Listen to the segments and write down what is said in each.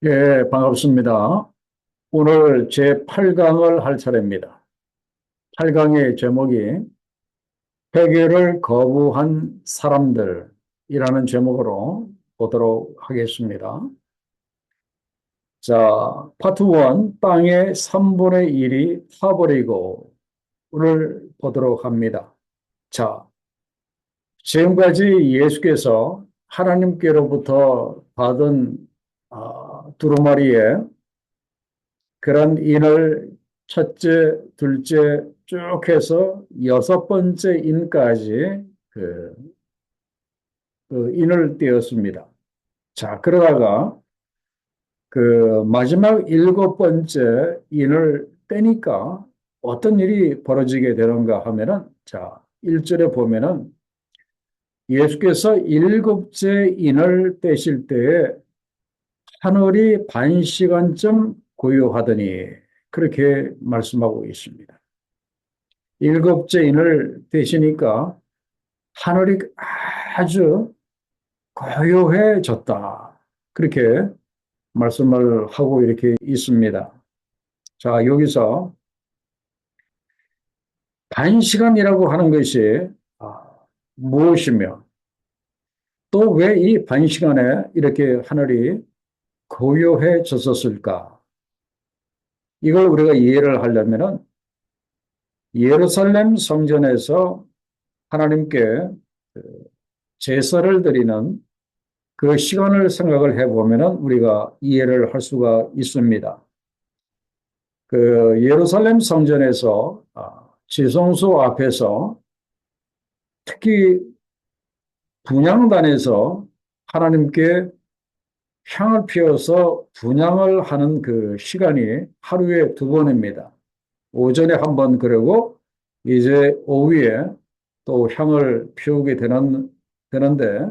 예, 반갑습니다. 오늘 제 8강을 할 차례입니다. 8강의 제목이 회개를 거부한 사람들이라는 제목으로 보도록 하겠습니다. 자, 파트 1, 땅의 3분의 1이 타버리고를 보도록 합니다. 자, 지금까지 예수께서 하나님께로부터 받은 두루마리에 그런 인을 첫째, 둘째 쭉 해서 여섯 번째 인까지 그, 그 인을 띄었습니다. 자, 그러다가 그 마지막 일곱 번째 인을 떼니까 어떤 일이 벌어지게 되는가 하면은 자, 1절에 보면은 예수께서 일곱째 인을 떼실 때에 하늘이 반 시간쯤 고요하더니 그렇게 말씀하고 있습니다. 일곱째 인을 떼시니까 하늘이 아주 고요해졌다. 그렇게 말씀을 하고 이렇게 있습니다. 자, 여기서 반시간이라고 하는 것이 무엇이며 또 왜 이 반시간에 이렇게 하늘이 고요해졌었을까? 이걸 우리가 이해를 하려면은 예루살렘 성전에서 하나님께 제사를 드리는 그 시간을 생각을 해보면은 우리가 이해를 할 수가 있습니다. 그 예루살렘 성전에서 지성소 앞에서 특히 분향단에서 하나님께 향을 피워서 분향을 하는 그 시간이 하루에 두 번입니다. 오전에 한 번 그러고 이제 오후에 또 향을 피우게 되는데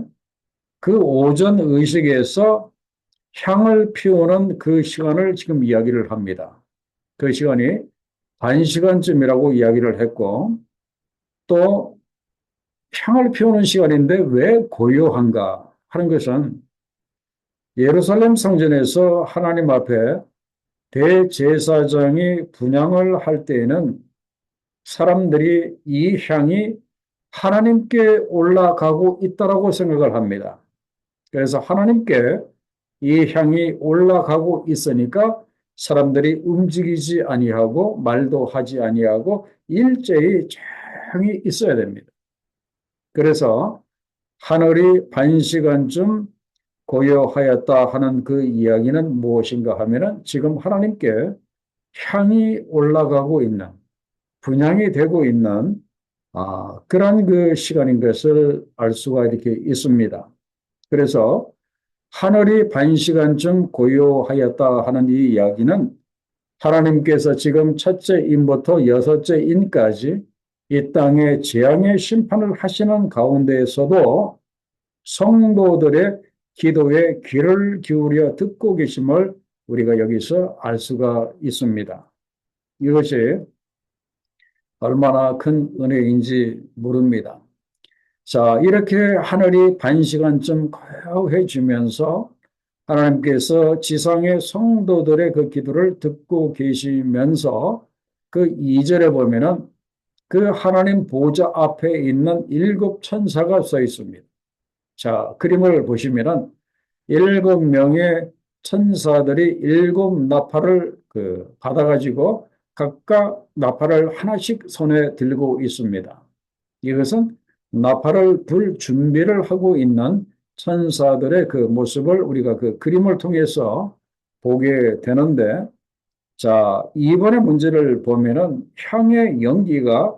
그 오전 의식에서 향을 피우는 그 시간을 지금 이야기를 합니다. 그 시간이 반 시간쯤이라고 이야기를 했고 또 향을 피우는 시간인데 왜 고요한가 하는 것은 예루살렘 성전에서 하나님 앞에 대제사장이 분향을 할 때에는 사람들이 이 향이 하나님께 올라가고 있다라고 생각을 합니다. 그래서 하나님께 이 향이 올라가고 있으니까 사람들이 움직이지 아니하고 말도 하지 아니하고 일제히 조용히 있어야 됩니다. 그래서 하늘이 반 시간쯤 고요하였다 하는 그 이야기는 무엇인가 하면은 지금 하나님께 향이 올라가고 있는 분향이 되고 있는 그런 그 시간인 것을 알 수가 이렇게 있습니다. 그래서 하늘이 반 시간쯤 고요하였다 하는 이 이야기는 하나님께서 지금 첫째 인부터 여섯째 인까지 이 땅에 재앙의 심판을 하시는 가운데에서도 성도들의 기도에 귀를 기울여 듣고 계심을 우리가 여기서 알 수가 있습니다. 이것이 얼마나 큰 은혜인지 모릅니다. 자, 이렇게 하늘이 반 시간쯤 고요해지면서 하나님께서 지상의 성도들의 그 기도를 듣고 계시면서 그 2절에 보면은 그 하나님 보좌 앞에 있는 일곱 천사가 써 있습니다. 자, 그림을 보시면은 일곱 명의 천사들이 일곱 나팔을 받아가지고 각각 나팔을 하나씩 손에 들고 있습니다. 이것은 나팔을 불 준비를 하고 있는 천사들의 그 모습을 우리가 그 그림을 통해서 보게 되는데, 자, 이번에 문제를 보면은 향의 연기가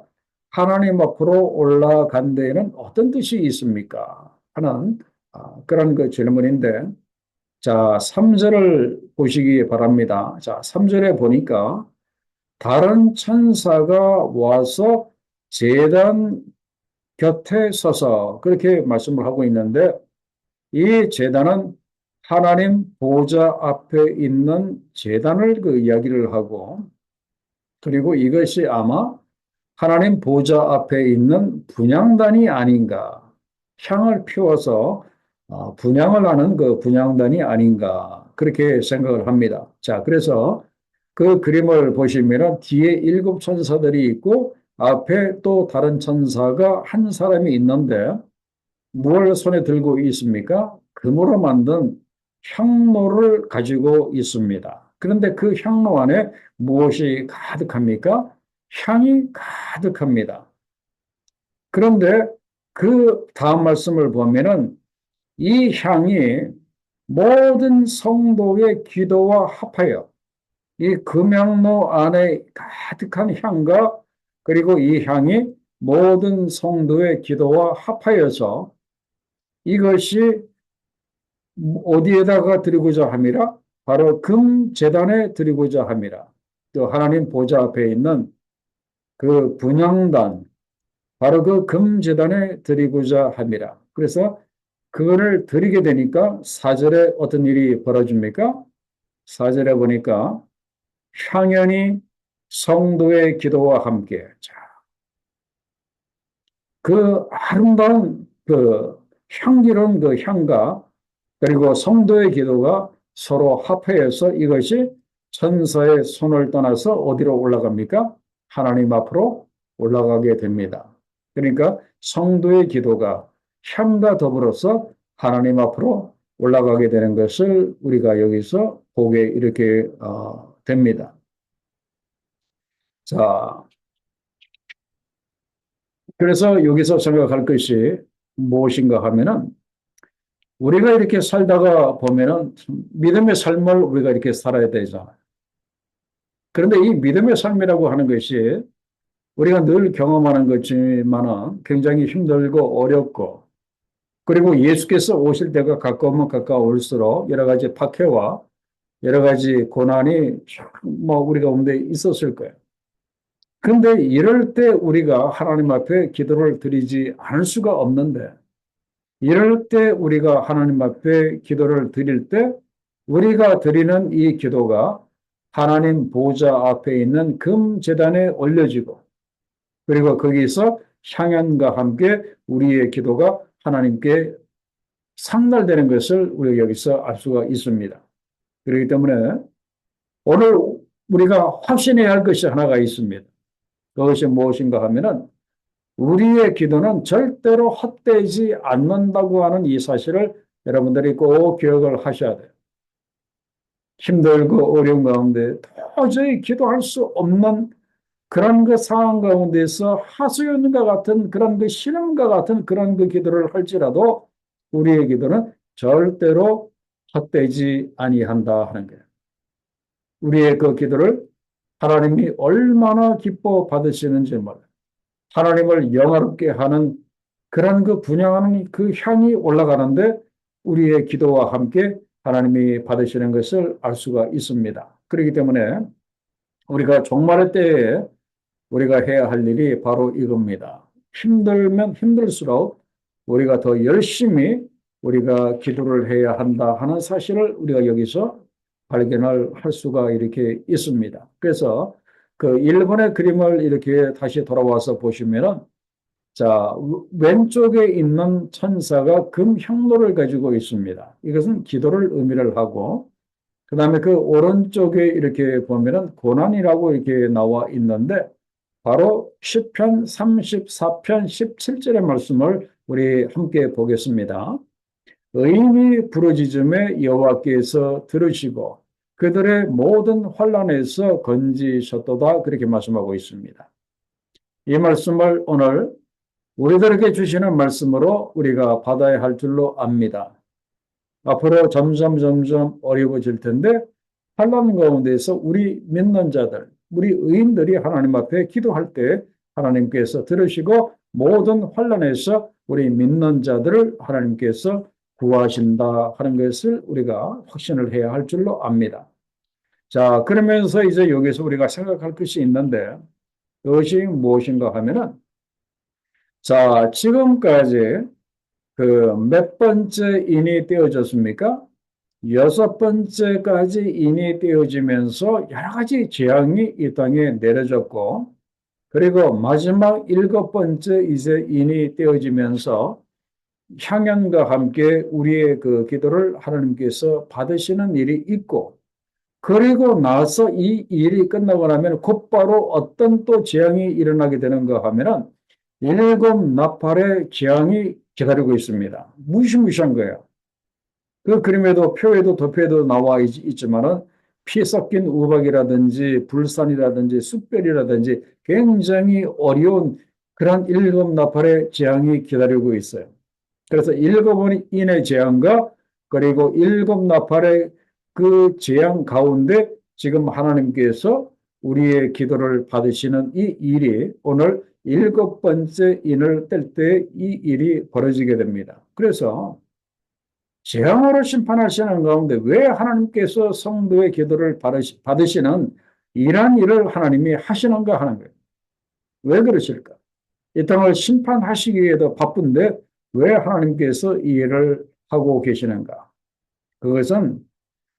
하나님 앞으로 올라간 데에는 어떤 뜻이 있습니까? 하는 그런 그 질문인데, 자, 3절을 보시기 바랍니다. 자, 3절에 보니까 다른 천사가 와서 제단 곁에 서서 그렇게 말씀을 하고 있는데 이 제단은 하나님 보좌 앞에 있는 제단을 그 이야기를 하고 그리고 이것이 아마 하나님 보좌 앞에 있는 분향단이 아닌가 향을 피워서 분양을 하는 그 분양단이 아닌가 그렇게 생각을 합니다. 자, 그래서 그 그림을 보시면은 뒤에 일곱 천사들이 있고 앞에 또 다른 천사가 한 사람이 있는데 무엇을 손에 들고 있습니까? 금으로 만든 향로를 가지고 있습니다. 그런데 그 향로 안에 무엇이 가득합니까? 향이 가득합니다. 그런데 그 다음 말씀을 보면은 이 향이 모든 성도의 기도와 합하여 이 금향로 안에 가득한 향과 그리고 이 향이 모든 성도의 기도와 합하여서 이것이 어디에다가 드리고자 함이라? 바로 금제단에 드리고자 함이라. 또 하나님 보좌 앞에 있는 그 분향단, 바로 그 금제단에 드리고자 함이라. 그래서 그거를 드리게 되니까 사절에 어떤 일이 벌어집니까? 사절에 보니까 향연이 성도의 기도와 함께 자, 그 아름다운 그 향기로운 그 향과 그리고 성도의 기도가 서로 합해서 이것이 천사의 손을 떠나서 어디로 올라갑니까? 하나님 앞으로 올라가게 됩니다. 그러니까 성도의 기도가 향과 더불어서 하나님 앞으로 올라가게 되는 것을 우리가 여기서 보게 이렇게 됩니다. 자, 그래서 여기서 생각할 것이 무엇인가 하면은 우리가 이렇게 살다가 보면은 믿음의 삶을 우리가 이렇게 살아야 되잖아요. 그런데 이 믿음의 삶이라고 하는 것이 우리가 늘 경험하는 것지만은 굉장히 힘들고 어렵고 그리고 예수께서 오실 때가 가까우면 가까울수록 여러 가지 박해와 여러 가지 고난이 뭐 우리가 가운데 있었을 거예요. 그런데 이럴 때 우리가 하나님 앞에 기도를 드리지 않을 수가 없는데 이럴 때 우리가 하나님 앞에 기도를 드릴 때 우리가 드리는 이 기도가 하나님 보좌 앞에 있는 금제단에 올려지고 그리고 거기서 향연과 함께 우리의 기도가 하나님께 상달되는 것을 우리가 여기서 알 수가 있습니다. 그렇기 때문에 오늘 우리가 확신해야 할 것이 하나가 있습니다. 그것이 무엇인가 하면은 우리의 기도는 절대로 헛되지 않는다고 하는 이 사실을 여러분들이 꼭 기억을 하셔야 돼요. 힘들고 어려운 가운데 도저히 기도할 수 없는 그런 그 상황 가운데서 하소연과 같은 그런 그 신음과 같은 그런 그 기도를 할지라도 우리의 기도는 절대로 헛되지 아니한다 하는 거예요. 우리의 그 기도를 하나님이 얼마나 기뻐 받으시는지 몰라요. 하나님을 영화롭게 하는 그런 그 분양하는 그 향이 올라가는데 우리의 기도와 함께 하나님이 받으시는 것을 알 수가 있습니다. 그렇기 때문에 우리가 종말의 때에 우리가 해야 할 일이 바로 이겁니다. 힘들면 힘들수록 우리가 더 열심히 우리가 기도를 해야 한다 하는 사실을 우리가 여기서 발견을 할 수가 이렇게 있습니다. 그래서 그 일본의 그림을 이렇게 다시 돌아와서 보시면은 자, 왼쪽에 있는 천사가 금향로를 가지고 있습니다. 이것은 기도를 의미를 하고, 그 다음에 그 오른쪽에 이렇게 보면은 고난이라고 이렇게 나와 있는데, 바로 시편 34편 17절의 말씀을 우리 함께 보겠습니다. 의인이 부르짖음에 여호와께서 들으시고 그들의 모든 환난에서 건지셨도다 그렇게 말씀하고 있습니다. 이 말씀을 오늘 우리들에게 주시는 말씀으로 우리가 받아야 할 줄로 압니다. 앞으로 점점 어려워질 텐데 환난 가운데서 우리 믿는 자들, 우리 의인들이 하나님 앞에 기도할 때 하나님께서 들으시고 모든 환난에서 우리 믿는 자들을 하나님께서 구하신다 하는 것을 우리가 확신을 해야 할 줄로 압니다. 자, 그러면서 이제 여기서 우리가 생각할 것이 있는데 그것이 무엇인가 하면은 자, 지금까지 그 몇 번째 인이 떼어졌습니까? 여섯 번째까지 인이 떼어지면서 여러 가지 재앙이 이 땅에 내려졌고, 그리고 마지막 일곱 번째 이제 인이 떼어지면서 향연과 함께 우리의 그 기도를 하나님께서 받으시는 일이 있고, 그리고 나서 이 일이 끝나고 나면 곧바로 어떤 또 재앙이 일어나게 되는가 하면은 일곱 나팔의 재앙이 기다리고 있습니다. 무시무시한 거예요. 그 그림에도 표에도 도표에도 나와 있지만은 피 섞인 우박이라든지 불산이라든지 숯별이라든지 굉장히 어려운 그런 일곱 나팔의 재앙이 기다리고 있어요. 그래서 일곱 인의 재앙과 그리고 일곱 나팔의 그 재앙 가운데 지금 하나님께서 우리의 기도를 받으시는 이 일이 오늘 일곱 번째 인을 뗄 때 이 일이 벌어지게 됩니다. 그래서 재앙으로 심판하시는 가운데 왜 하나님께서 성도의 기도를 받으시는 이러한 일을 하나님이 하시는가 하는 거예요. 왜 그러실까? 이 땅을 심판하시기에도 바쁜데 왜 하나님께서 이 일을 하고 계시는가? 그것은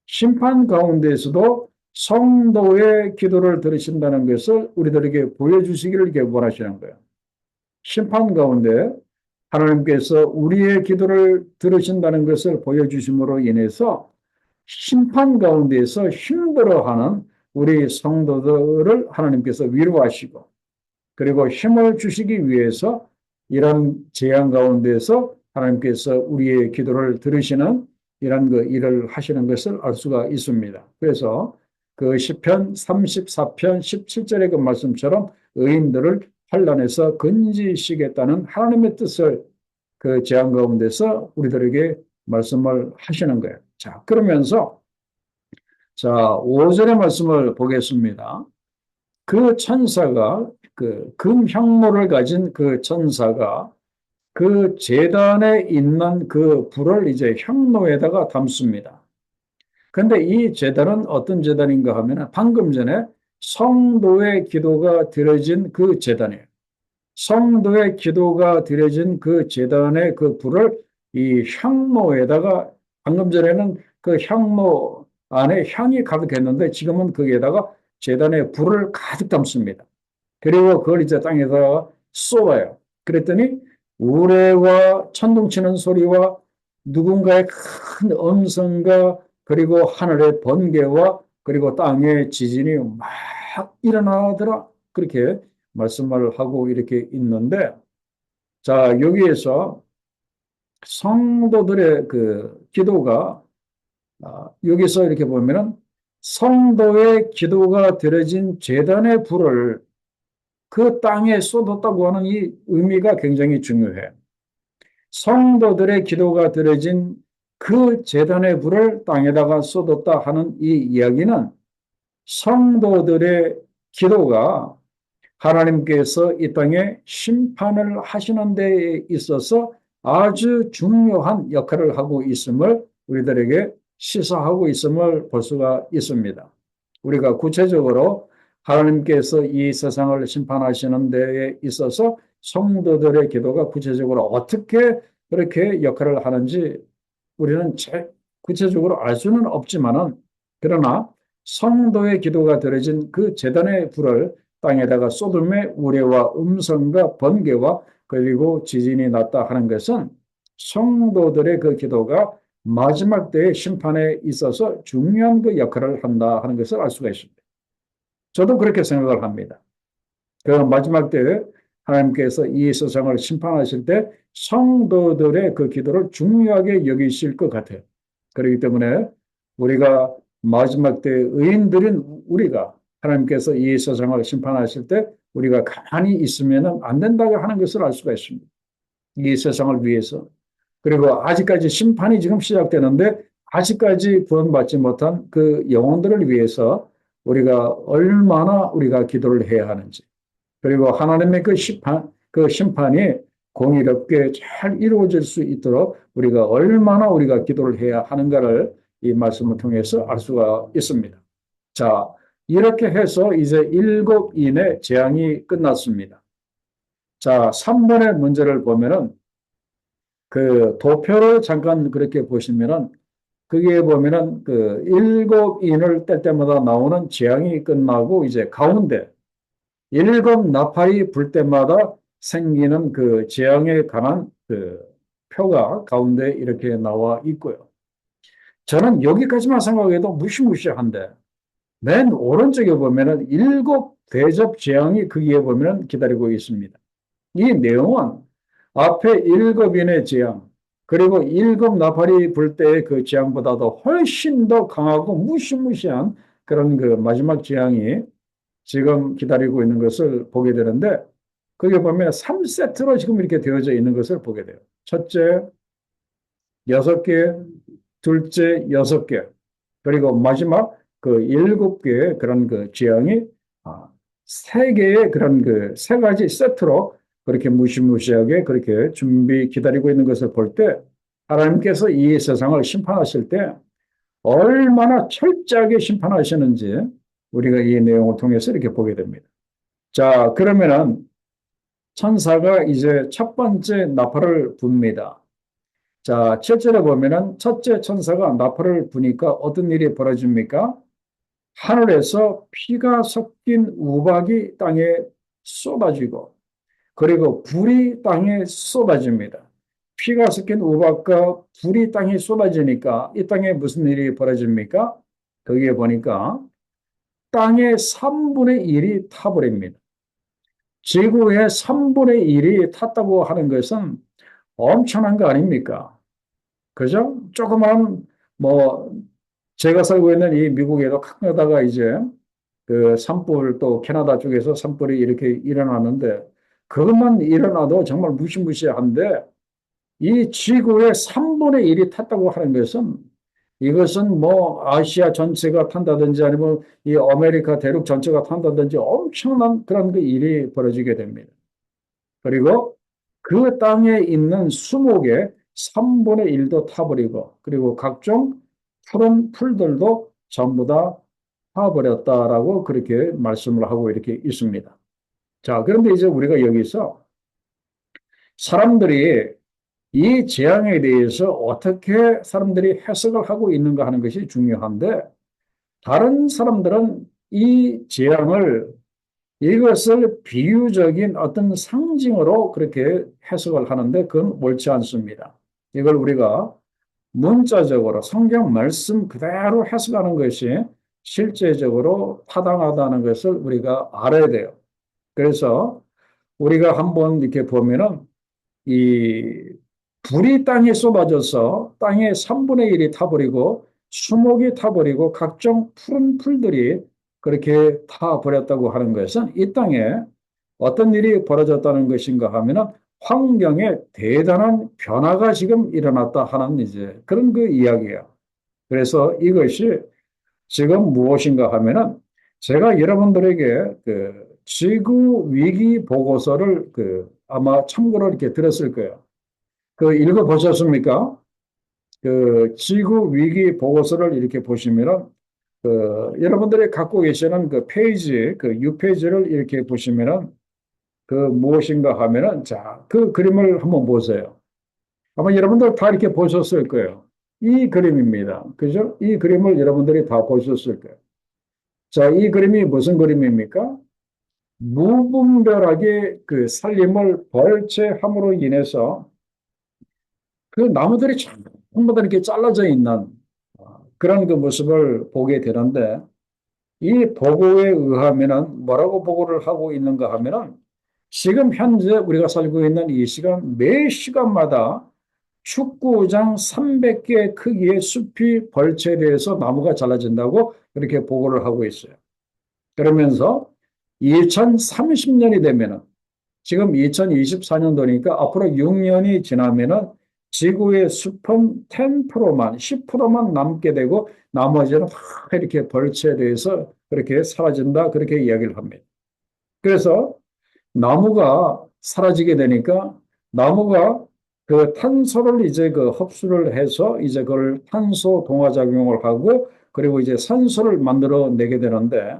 심판 가운데에서도 성도의 기도를 들으신다는 것을 우리들에게 보여주시기를 원하시는 거예요. 심판 가운데 하나님께서 우리의 기도를 들으신다는 것을 보여주심으로 인해서 심판 가운데에서 힘들어하는 우리 성도들을 하나님께서 위로하시고, 그리고 힘을 주시기 위해서 이런 재앙 가운데서 하나님께서 우리의 기도를 들으시는 이런 그 일을 하시는 것을 알 수가 있습니다. 그래서 그 시편 34편 17절의 그 말씀처럼 의인들을 환난에서 건지시겠다는 하나님의 뜻을 그 재앙 가운데서 우리들에게 말씀을 하시는 거예요. 자, 그러면서 자, 5절의 말씀을 보겠습니다. 그 천사가 그 금향로를 가진 그 천사가 그 제단에 있는 그 불을 이제 향로에다가 담습니다. 근데 이 제단은 어떤 제단인가 하면 방금 전에 성도의 기도가 드려진 그 제단이에요. 성도의 기도가 드려진 그 제단의 그 불을 이 향로에다가, 방금 전에는 그 향로 안에 향이 가득했는데 지금은 거기에다가 제단에 불을 가득 담습니다. 그리고 그걸 이제 땅에다가 쏘아요. 그랬더니 우레와 천둥 치는 소리와 누군가의 큰 음성과 그리고 하늘의 번개와 그리고 땅의 지진이 막 일어나더라. 그렇게 말씀을 하고 이렇게 있는데, 자, 여기에서 성도들의 그 기도가, 여기서 이렇게 보면은 성도의 기도가 드려진 제단의 불을 그 땅에 쏟았다고 하는 이 의미가 굉장히 중요해요. 성도들의 기도가 드려진 그 제단의 불을 땅에다가 쏟았다 하는 이 이야기는 성도들의 기도가 하나님께서 이 땅에 심판을 하시는 데 있어서 아주 중요한 역할을 하고 있음을 우리들에게 시사하고 있음을 볼 수가 있습니다. 우리가 구체적으로 하나님께서 이 세상을 심판하시는 데에 있어서 성도들의 기도가 구체적으로 어떻게 그렇게 역할을 하는지 우리는 구체적으로 알 수는 없지만은, 그러나 성도의 기도가 드려진 그 제단의 불을 땅에다가 쏟음의 우레와 음성과 번개와 그리고 지진이 났다 하는 것은 성도들의 그 기도가 마지막 때의 심판에 있어서 중요한 그 역할을 한다 하는 것을 알 수가 있습니다. 저도 그렇게 생각을 합니다. 그 마지막 때에 하나님께서 이 세상을 심판하실 때 성도들의 그 기도를 중요하게 여기실 것 같아요. 그렇기 때문에 우리가 마지막 때 의인들인 우리가 하나님께서 이 세상을 심판하실 때 우리가 가만히 있으면 안 된다고 하는 것을 알 수가 있습니다. 이 세상을 위해서. 그리고 아직까지 심판이 지금 시작되는데 아직까지 구원받지 못한 그 영혼들을 위해서 우리가 얼마나 우리가 기도를 해야 하는지, 그리고 하나님의 그 심판이 공의롭게 잘 이루어질 수 있도록 우리가 얼마나 우리가 기도를 해야 하는가를 이 말씀을 통해서 알 수가 있습니다. 자, 이렇게 해서 이제 일곱 인의 재앙이 끝났습니다. 자, 3번의 문제를 보면은 그 도표를 잠깐 그렇게 보시면은 그게 보면은 그 일곱 인을 뗄 때마다 나오는 재앙이 끝나고 이제 가운데 일곱 나팔이 불 때마다 생기는 그 재앙에 관한 그 표가 가운데 이렇게 나와 있고요. 저는 여기까지만 생각해도 무시무시한데 맨 오른쪽에 보면은 일곱 대접 재앙이 거기에 보면은 기다리고 있습니다. 이 내용은 앞에 일곱 인의 재앙, 그리고 일곱 나팔이 불 때의 그 재앙보다도 훨씬 더 강하고 무시무시한 그런 그 마지막 재앙이 지금 기다리고 있는 것을 보게 되는데, 거기 보면 3세트로 지금 이렇게 되어져 있는 것을 보게 돼요. 첫째, 6개, 둘째, 6개, 그리고 마지막 그 7개의 그런 그 재앙이 3개의 그런 그 3가지 세트로 그렇게 무시무시하게 그렇게 준비 기다리고 있는 것을 볼 때, 하나님께서 이 세상을 심판하실 때 얼마나 철저하게 심판하시는지 우리가 이 내용을 통해서 이렇게 보게 됩니다. 자, 그러면은 천사가 이제 첫 번째 나팔을 붑니다. 자, 7절에 보면은 첫째 천사가 나팔을 부니까 어떤 일이 벌어집니까? 하늘에서 피가 섞인 우박이 땅에 쏟아지고, 그리고 불이 땅에 쏟아집니다. 피가 섞인 우박과 불이 땅에 쏟아지니까 이 땅에 무슨 일이 벌어집니까? 거기에 보니까 땅의 3분의 1이 타버립니다. 지구의 3분의 1이 탔다고 하는 것은 엄청난 거 아닙니까? 그죠? 조그만, 뭐, 제가 살고 있는 이 미국에도 가끔가다가 이제 그 산불, 또 캐나다 쪽에서 산불이 이렇게 일어나는데, 그것만 일어나도 정말 무시무시한데, 이 지구의 3분의 1이 탔다고 하는 것은, 이것은 뭐 아시아 전체가 탄다든지 아니면 이 아메리카 대륙 전체가 탄다든지 엄청난 그런 그 일이 벌어지게 됩니다. 그리고 그 땅에 있는 수목의 3분의 1도 타버리고, 그리고 각종 푸른 풀들도 전부 다 타버렸다라고 그렇게 말씀을 하고 이렇게 있습니다. 자, 그런데 이제 우리가 여기서 사람들이 이 재앙에 대해서 어떻게 사람들이 해석을 하고 있는가 하는 것이 중요한데, 다른 사람들은 이 재앙을 이것을 비유적인 어떤 상징으로 그렇게 해석을 하는데 그건 옳지 않습니다. 이걸 우리가 문자적으로 성경 말씀 그대로 해석하는 것이 실제적으로 타당하다는 것을 우리가 알아야 돼요. 그래서 우리가 한번 이렇게 보면은 이 불이 땅에 쏟아져서 땅의 3분의 1이 타버리고 수목이 타버리고 각종 푸른 풀들이 그렇게 타버렸다고 하는 것은 이 땅에 어떤 일이 벌어졌다는 것인가 하면은 환경에 대단한 변화가 지금 일어났다 하는 이제 그런 그 이야기예요. 그래서 이것이 지금 무엇인가 하면은 제가 여러분들에게 그 지구 위기 보고서를 그 아마 참고로 이렇게 들었을 거예요. 그 읽어 보셨습니까? 그 지구 위기 보고서를 이렇게 보시면은 그 여러분들이 갖고 계시는 그 페이지, 그 6페이지를 이렇게 보시면은 그 무엇인가 하면은 자, 그 그림을 한번 보세요. 아마 여러분들 다 이렇게 보셨을 거예요. 이 그림입니다. 그죠? 이 그림을 여러분들이 다 보셨을 거예요. 자, 이 그림이 무슨 그림입니까? 무분별하게 그 산림을 벌채함으로 인해서 그 나무들이 전부 다 이렇게 잘라져 있는 그런 그 모습을 보게 되는데, 이 보고에 의하면은 뭐라고 보고를 하고 있는가 하면은 지금 현재 우리가 살고 있는 이 시간 매 시간마다 축구장 300개 크기의 숲이 벌채돼서 나무가 잘라진다고 그렇게 보고를 하고 있어요. 그러면서 2030년이 되면은 지금 2024년도니까 앞으로 6년이 지나면은 지구의 숲은 10%만, 10%만 남게 되고 나머지는 다 이렇게 벌채돼서 그렇게 사라진다. 그렇게 이야기를 합니다. 그래서 나무가 사라지게 되니까 나무가 그 탄소를 이제 그 흡수를 해서 이제 그걸 탄소 동화작용을 하고 그리고 이제 산소를 만들어내게 되는데,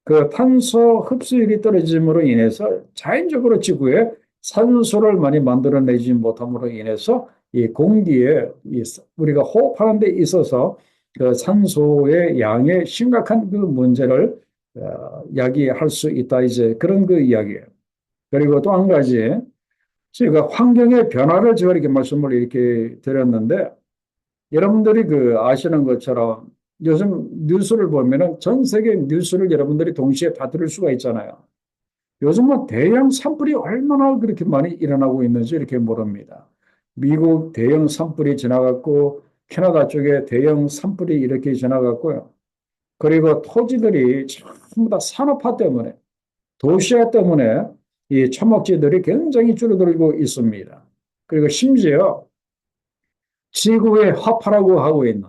그 탄소 흡수율이 떨어짐으로 인해서 자연적으로 지구에 산소를 많이 만들어내지 못함으로 인해서 이 공기에 우리가 호흡하는 데 있어서 그 산소의 양에 심각한 그 문제를 야기할 수 있다. 이제 그런 그 이야기예요. 그리고 또 한 가지, 제가 환경의 변화를 제가 이렇게 말씀을 이렇게 드렸는데, 여러분들이 그 아시는 것처럼 요즘 뉴스를 보면은 전 세계 뉴스를 여러분들이 동시에 다 들을 수가 있잖아요. 요즘은 대형 산불이 얼마나 그렇게 많이 일어나고 있는지 이렇게 모릅니다. 미국 대형 산불이 지나갔고, 캐나다 쪽에 대형 산불이 이렇게 지나갔고요. 그리고 토지들이 전부 다 산업화 때문에, 도시화 때문에 이 초목지들이 굉장히 줄어들고 있습니다. 그리고 심지어 지구의 화파라고 하고 있는,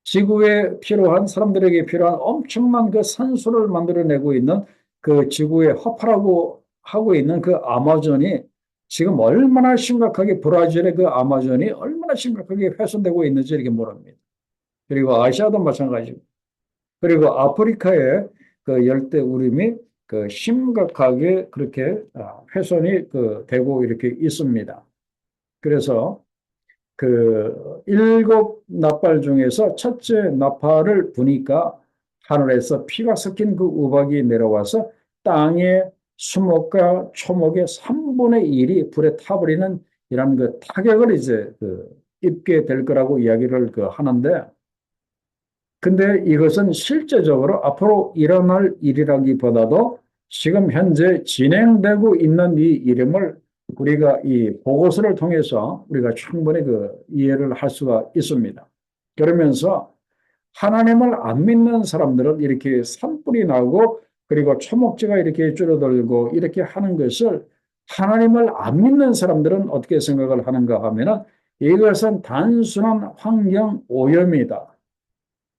지구에 필요한, 사람들에게 필요한 엄청난 그 산소를 만들어내고 있는 그 지구의 화파라고 하고 있는 그 아마존이 지금 얼마나 심각하게, 브라질의 그 아마존이 얼마나 심각하게 훼손되고 있는지 이렇게 모릅니다. 그리고 아시아도 마찬가지고, 그리고 아프리카의 그 열대우림이 그 심각하게 그렇게 훼손이 그 되고 이렇게 있습니다. 그래서 그 일곱 나팔 중에서 첫째 나팔을 부니까 하늘에서 피가 섞인 그 우박이 내려와서 땅의 수목과 초목의 3분의 1이 불에 타버리는 이런 그 타격을 이제 그 입게 될 거라고 이야기를 그 하는데, 근데 이것은 실제적으로 앞으로 일어날 일이라기보다도 지금 현재 진행되고 있는 이 이름을 우리가 이 보고서를 통해서 우리가 충분히 그 이해를 할 수가 있습니다. 그러면서 하나님을 안 믿는 사람들은 이렇게 산불이 나고 그리고 초목지가 이렇게 줄어들고 이렇게 하는 것을, 하나님을 안 믿는 사람들은 어떻게 생각을 하는가 하면은 이것은 단순한 환경 오염이다,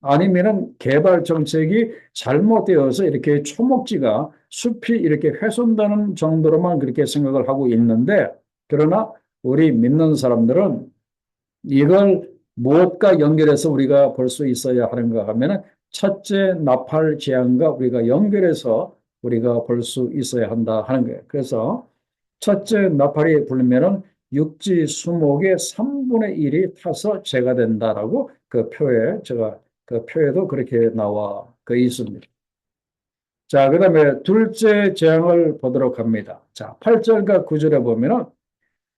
아니면은 개발 정책이 잘못되어서 이렇게 초목지가, 숲이 이렇게 훼손되는 정도로만 그렇게 생각을 하고 있는데, 그러나 우리 믿는 사람들은 이걸 무엇과 연결해서 우리가 볼 수 있어야 하는가 하면은 첫째 나팔 재앙과 우리가 연결해서 우리가 볼 수 있어야 한다 하는 거예요. 그래서 첫째 나팔이 불면은 육지 수목의 3분의 1이 타서 재가 된다라고 그 표에, 제가 그 표에도 그렇게 나와 그 있습니다. 자, 그 다음에 둘째 재앙을 보도록 합니다. 자, 8절과 9절에 보면은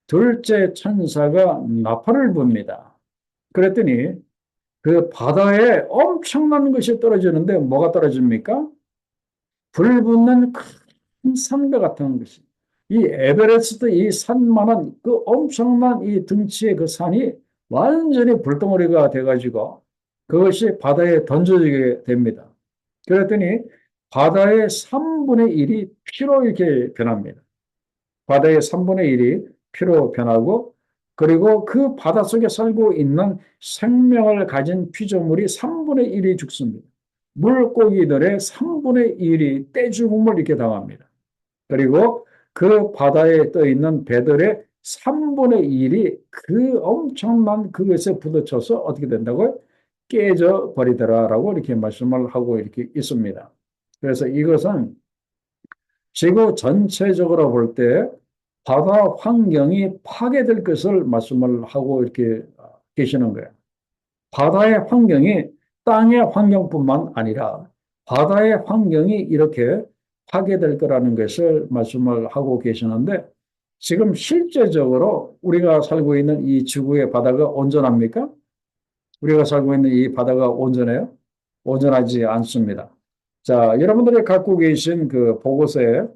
둘째 천사가 나팔을 붑니다. 그랬더니 그 바다에 엄청난 것이 떨어지는데 뭐가 떨어집니까? 불붙는 큰 산과 같은 것이. 이 에베레스트 이 산만한 그 엄청난 이 등치의 그 산이 완전히 불덩어리가 돼가지고 그것이 바다에 던져지게 됩니다. 그랬더니 바다의 3분의 1이 피로 이렇게 변합니다. 바다의 3분의 1이 피로 변하고, 그리고 그 바닷속에 살고 있는 생명을 가진 피조물이 3분의 1이 죽습니다. 물고기들의 3분의 1이 떼죽음을 이렇게 당합니다. 그리고 그 바다에 떠 있는 배들의 3분의 1이 그 엄청난 그것에 부딪혀서 어떻게 된다고요? 깨져 버리더라라고 이렇게 말씀을 하고 이렇게 있습니다. 그래서 이것은 지구 전체적으로 볼 때 바다 환경이 파괴될 것을 말씀을 하고 이렇게 계시는 거예요. 바다의 환경이 땅의 환경뿐만 아니라 바다의 환경이 이렇게 파괴될 거라는 것을 말씀을 하고 계시는데, 지금 실제적으로 우리가 살고 있는 이 지구의 바다가 온전합니까? 우리가 살고 있는 이 바다가 온전해요? 온전하지 않습니다. 자, 여러분들이 갖고 계신 그 보고서에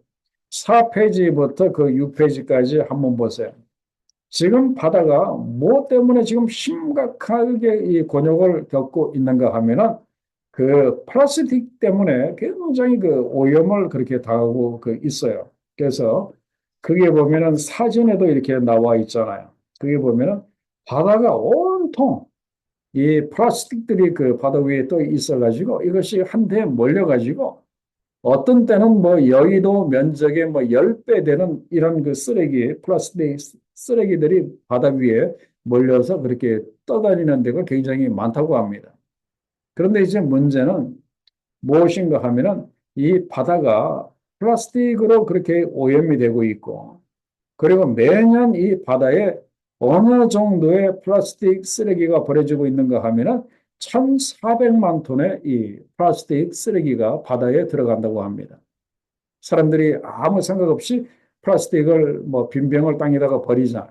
4페이지부터 그 6페이지까지 한번 보세요. 지금 바다가 뭐 때문에 지금 심각하게 이 곤욕을 겪고 있는가 하면은 그 플라스틱 때문에 굉장히 그 오염을 그렇게 당하고 그 있어요. 그래서 그게 보면은 사진에도 이렇게 나와 있잖아요. 그게 보면은 바다가 온통 이 플라스틱들이 그 바다 위에 또 있어가지고 이것이 한데 몰려가지고 어떤 때는 뭐 여의도 면적의 뭐 10배 되는 이런 그 쓰레기, 플라스틱 쓰레기들이 바다 위에 몰려서 그렇게 떠다니는 데가 굉장히 많다고 합니다. 그런데 이제 문제는 무엇인가 하면은 이 바다가 플라스틱으로 그렇게 오염이 되고 있고, 그리고 매년 이 바다에 어느 정도의 플라스틱 쓰레기가 버려지고 있는가 하면은 1,400만 톤의 이 플라스틱 쓰레기가 바다에 들어간다고 합니다. 사람들이 아무 생각 없이 플라스틱을 뭐 빈병을 땅에다가 버리잖아요.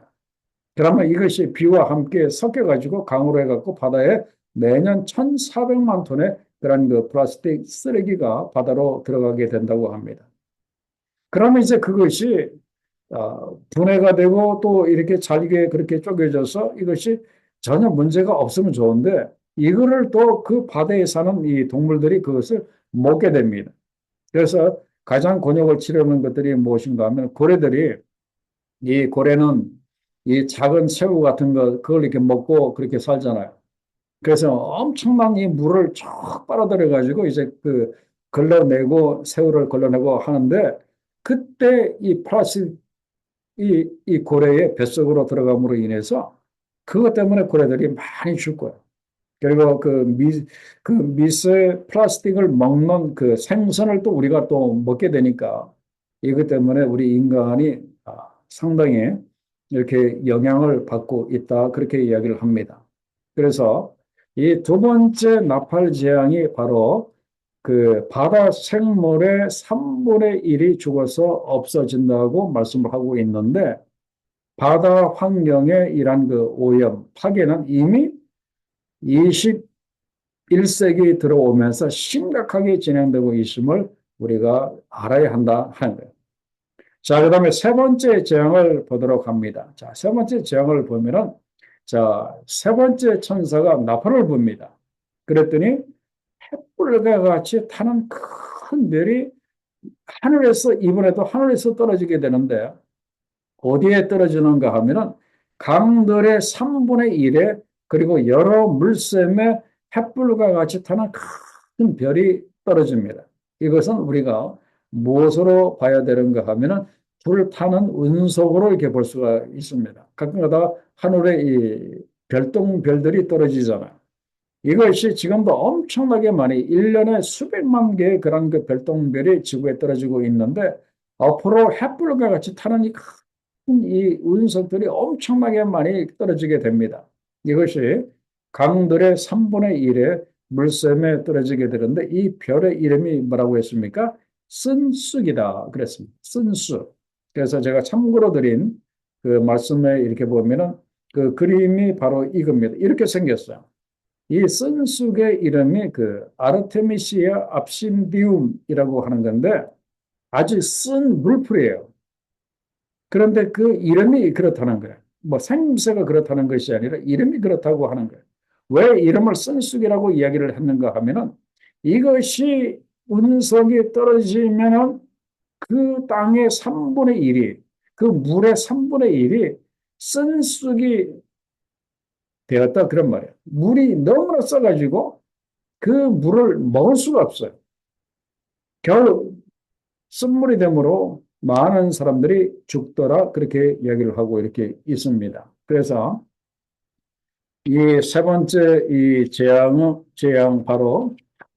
그러면 이것이 비와 함께 섞여가지고 강으로 해갖고 바다에 매년 1,400만 톤의 그런 그 플라스틱 쓰레기가 바다로 들어가게 된다고 합니다. 그러면 이제 그것이 분해가 되고 또 이렇게 잘게 그렇게 쪼개져서 이것이 전혀 문제가 없으면 좋은데 이거를 또 그 바다에 사는 이 동물들이 그것을 먹게 됩니다. 그래서 가장 곤욕을 치르는 것들이 무엇인가 하면 고래들이 이 고래는 이 작은 새우 같은 거 그걸 이렇게 먹고 그렇게 살잖아요. 그래서 엄청난 이 물을 쭉 빨아들여 가지고 이제 그 걸러내고 새우를 걸러내고 하는데 그때 이 플라스틱 이 고래의 뱃속으로 들어감으로 인해서 그것 때문에 고래들이 많이 죽 거예요. 그리고 그 미세 플라스틱을 먹는 그 생선을 또 우리가 또 먹게 되니까 이것 때문에 우리 인간이 상당히 이렇게 영향을 받고 있다. 그렇게 이야기를 합니다. 그래서 이 두 번째 나팔 재앙이 바로 그 바다 생물의 3분의 1이 죽어서 없어진다고 말씀을 하고 있는데 바다 환경의 이러한 그 오염, 파괴는 이미 21세기 들어오면서 심각하게 진행되고 있음을 우리가 알아야 한다 하는 거예요. 자, 그 다음에 세 번째 재앙을 보도록 합니다. 자, 세 번째 재앙을 보면은, 자, 세 번째 천사가 나팔을 붑니다. 그랬더니 횃불과 같이 타는 큰 별이 하늘에서, 이번에도 하늘에서 떨어지게 되는데, 어디에 떨어지는가 하면은 강들의 3분의 1에 그리고 여러 물샘에 횃불과 같이 타는 큰 별이 떨어집니다. 이것은 우리가 무엇으로 봐야 되는가 하면은 불타는 운석으로 이렇게 볼 수가 있습니다. 가끔가다 하늘에 이 별똥별들이 떨어지잖아요. 이것이 지금도 엄청나게 많이 1년에 수백만 개의 그런 그 별똥별이 지구에 떨어지고 있는데 앞으로 햇불과 같이 타는 이 운석들이 엄청나게 많이 떨어지게 됩니다. 이것이 강들의 3분의 1의 물샘에 떨어지게 되는데 이 별의 이름이 뭐라고 했습니까? 쓴쑥이다 그랬습니다. 쓴쑥. 그래서 제가 참고로 드린 그 말씀에 이렇게 보면은 그 그림이 바로 이겁니다. 이렇게 생겼어요. 이 쓴쑥의 이름이 그 아르테미시아 압신디움이라고 하는 건데 아주 쓴 물풀이에요. 그런데 그 이름이 그렇다는 거예요. 뭐 생김새가 그렇다는 것이 아니라 이름이 그렇다고 하는 거예요. 왜 이름을 쓴쑥이라고 이야기를 했는가 하면은 이것이 운석이 떨어지면은 그 땅의 3분의 1이 그 물의 3분의 1이 쓴쑥이 되었다 그런 말이에요. 물이 너무나 써가지고 그 물을 먹을 수가 없어요. 겨우 쓴물이 되므로 많은 사람들이 죽더라 그렇게 이야기를 하고 이렇게 있습니다. 그래서 이 세 번째 이 재앙 바로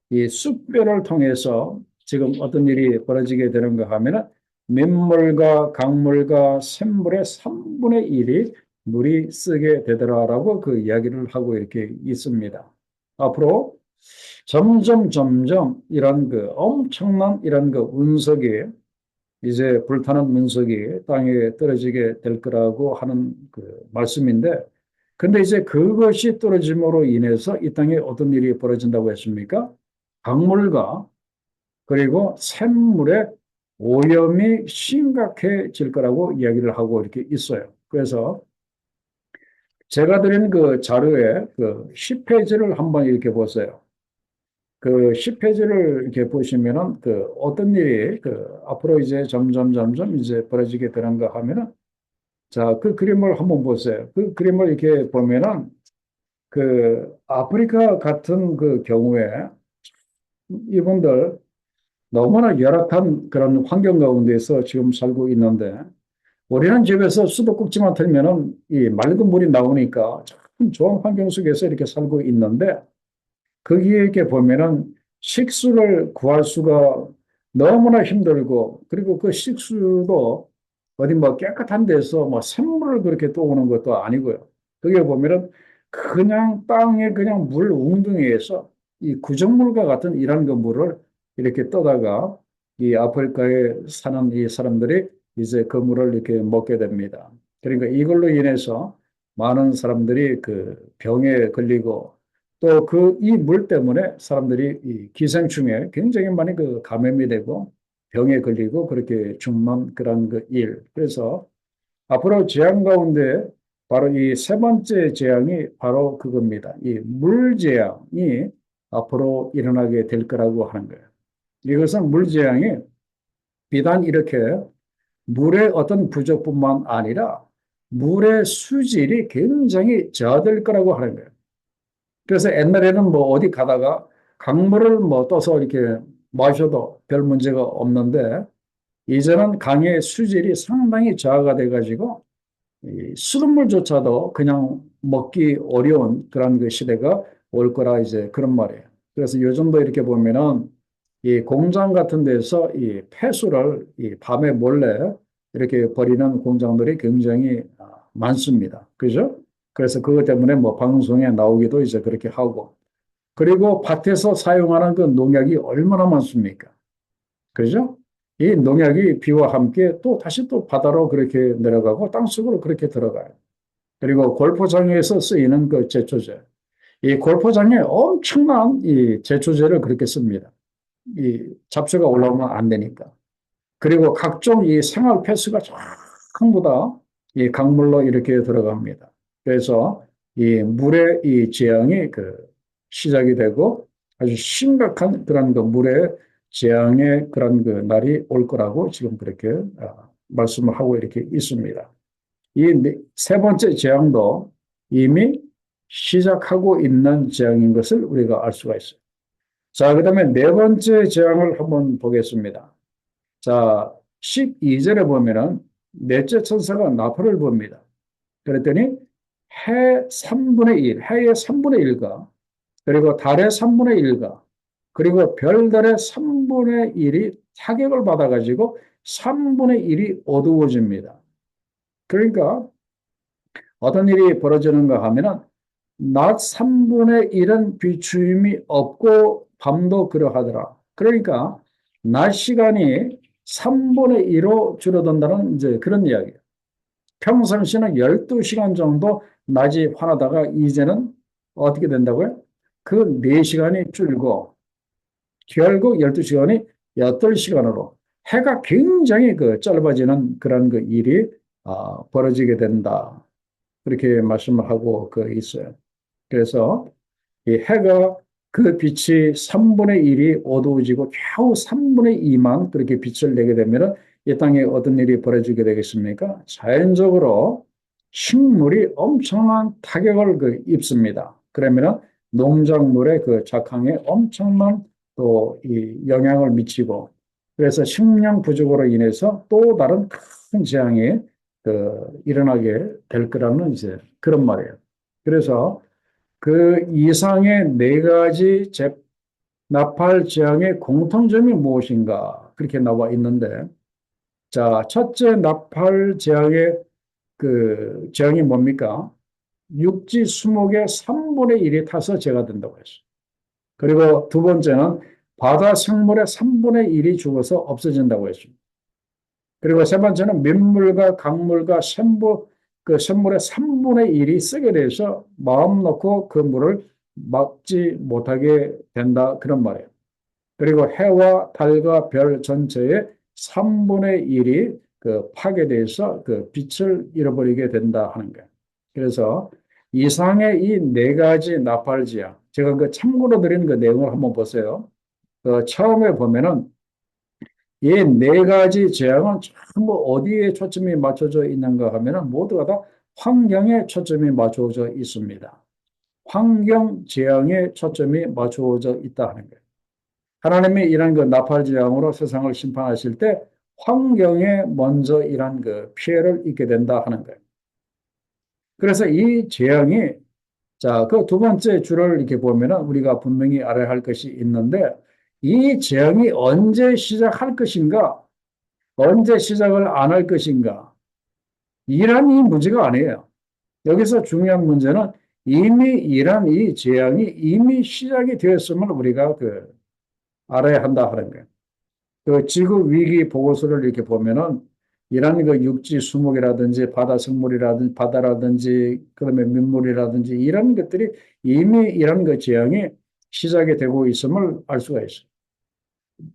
이 쑥별을 통해서 지금 어떤 일이 벌어지게 되는가 하면은 민물과 강물과 샘물의 3분의 1이 물이 쓰게 되더라라고 그 이야기를 하고 이렇게 있습니다. 앞으로 점점 이런 그 엄청난 이런 그 운석이 이제 불타는 운석이 땅에 떨어지게 될 거라고 하는 그 말씀인데 근데 이제 그것이 떨어짐으로 인해서 이 땅에 어떤 일이 벌어진다고 했습니까? 강물과 그리고 샘물의 오염이 심각해질 거라고 이야기를 하고 이렇게 있어요. 그래서 제가 드린 그 자료에 그 10페이지를 한번 이렇게 보세요. 그 10페이지를 이렇게 보시면은 그 어떤 일이 그 앞으로 이제 점점 이제 벌어지게 되는가 하면은 자, 그 그림을 한번 보세요. 그 그림을 이렇게 보면은 그 아프리카 같은 그 경우에 이분들 너무나 열악한 그런 환경 가운데서 지금 살고 있는데 우리는 집에서 수도꼭지만 틀면은 이 맑은 물이 나오니까 참 좋은 환경 속에서 이렇게 살고 있는데 거기에 이렇게 보면은 식수를 구할 수가 너무나 힘들고 그리고 그 식수도 어디 뭐 깨끗한 데서 뭐 샘물을 그렇게 떠오는 것도 아니고요. 거기에 보면은 그냥 땅에 그냥 물 웅덩이에서 이 구정물과 같은 이런 그 물을 이렇게 떠다가 이 아프리카에 사는 이 사람들이 이제 그 물을 이렇게 먹게 됩니다. 그러니까 이걸로 인해서 많은 사람들이 그 병에 걸리고 또 그 이 물 때문에 사람들이 이 기생충에 굉장히 많이 그 감염이 되고 병에 걸리고 그렇게 죽는 그런 그 일. 그래서 앞으로 재앙 가운데 바로 이 세 번째 재앙이 바로 그겁니다. 이 물재앙이 앞으로 일어나게 될 거라고 하는 거예요. 이것은 물재앙이 비단 이렇게 물의 어떤 부족뿐만 아니라 물의 수질이 굉장히 저하될 거라고 하는 거예요. 그래서 옛날에는 뭐 어디 가다가 강물을 뭐 떠서 이렇게 마셔도 별 문제가 없는데 이제는 강의 수질이 상당히 저하가 돼가지고 이 수돗물조차도 그냥 먹기 어려운 그런 그 시대가 올 거라 이제 그런 말이에요. 그래서 요즘도 이렇게 보면은 이 공장 같은 데서 이 폐수를 이 밤에 몰래 이렇게 버리는 공장들이 굉장히 많습니다. 그죠? 그래서 그것 때문에 뭐 방송에 나오기도 이제 그렇게 하고 그리고 밭에서 사용하는 그 농약이 얼마나 많습니까? 그죠? 이 농약이 비와 함께 또 다시 또 바다로 그렇게 내려가고 땅속으로 그렇게 들어가요. 그리고 골프장에서 쓰이는 그 제초제. 이 골프장에 엄청난 이 제초제를 그렇게 씁니다. 이 잡초가 올라오면 안 되니까. 그리고 각종 이 생활 폐수가 전부 다 이 강물로 이렇게 들어갑니다. 그래서 이 물의 이 재앙이 그 시작이 되고 아주 심각한 그런 그 물의 재앙의 그런 그 날이 올 거라고 지금 그렇게 말씀을 하고 이렇게 있습니다. 이 세 번째 재앙도 이미 시작하고 있는 재앙인 것을 우리가 알 수가 있어요. 자, 그다음에 네 번째 재앙을 한번 보겠습니다. 자, 12절에 보면은 넷째 천사가 나팔을 봅니다. 그랬더니 해 3분의 1, 해의 3분의 1과 그리고 달의 3분의 1과 그리고 별달의 3분의 1이 타격을 받아가지고 3분의 1이 어두워집니다. 그러니까 어떤 일이 벌어지는가 하면은 낮 3분의 1은 비추임이 없고 밤도 그러하더라. 그러니까 낮 시간이 3분의 1로 줄어든다는 이제 그런 이야기예요. 평상시는 12시간 정도 낮이 환하다가 이제는 어떻게 된다고요? 그 4시간이 줄고 결국 12시간이 8시간으로 해가 굉장히 그 짧아지는 그런 그 일이 벌어지게 된다. 그렇게 말씀을 하고 그 있어요. 그래서 이 해가 그 빛이 3분의 1이 어두워지고 겨우 3분의 2만 그렇게 빛을 내게 되면 이 땅에 어떤 일이 벌어지게 되겠습니까? 자연적으로 식물이 엄청난 타격을 그 입습니다. 그러면은 농작물의 그 작황에 엄청난 또 이 영향을 미치고 그래서 식량 부족으로 인해서 또 다른 큰 재앙이 그 일어나게 될 거라는 이제 그런 말이에요. 그래서 그 이상의 네 가지 나팔 재앙의 공통점이 무엇인가 그렇게 나와 있는데 자 첫째 나팔 재앙의 그 재앙이 뭡니까? 육지 수목의 3분의 1이 타서 재가 된다고 했어요. 그리고 두 번째는 바다 생물의 3분의 1이 죽어서 없어진다고 했습니다. 그리고 세 번째는 민물과 강물과 그 샘물의 3분의 1이 쓰게 돼서 마음 놓고 그 물을 막지 못하게 된다. 그런 말이에요. 그리고 해와 달과 별 전체의 3분의 1이 그 파괴돼서 그 빛을 잃어버리게 된다 하는 거예요. 그래서 이상의 이 네 가지 나팔지야. 제가 그 참고로 드린 그 내용을 한번 보세요. 그 처음에 보면은 이 네 가지 재앙은 전부 어디에 초점이 맞춰져 있는가 하면은 모두가 다 환경에 초점이 맞춰져 있습니다. 환경 재앙에 초점이 맞춰져 있다 하는 거예요. 하나님이 이런 그 나팔 재앙으로 세상을 심판하실 때 환경에 먼저 이런 그 피해를 입게 된다 하는 거예요. 그래서 이 재앙이 자, 그 두 번째 줄을 이렇게 보면은 우리가 분명히 알아야 할 것이 있는데 이 재앙이 언제 시작할 것인가? 언제 시작을 안 할 것인가? 이란 이 문제가 아니에요. 여기서 중요한 문제는 이미 이란 이 재앙이 이미 시작이 되었음을 우리가 그 알아야 한다 하는 거예요. 그 지구 위기 보고서를 이렇게 보면은 이런 그 육지 수목이라든지 바다 생물이라든지 바다라든지 그다음에 민물이라든지 이런 것들이 이미 이런 그 재앙이 시작이 되고 있음을 알 수가 있어요.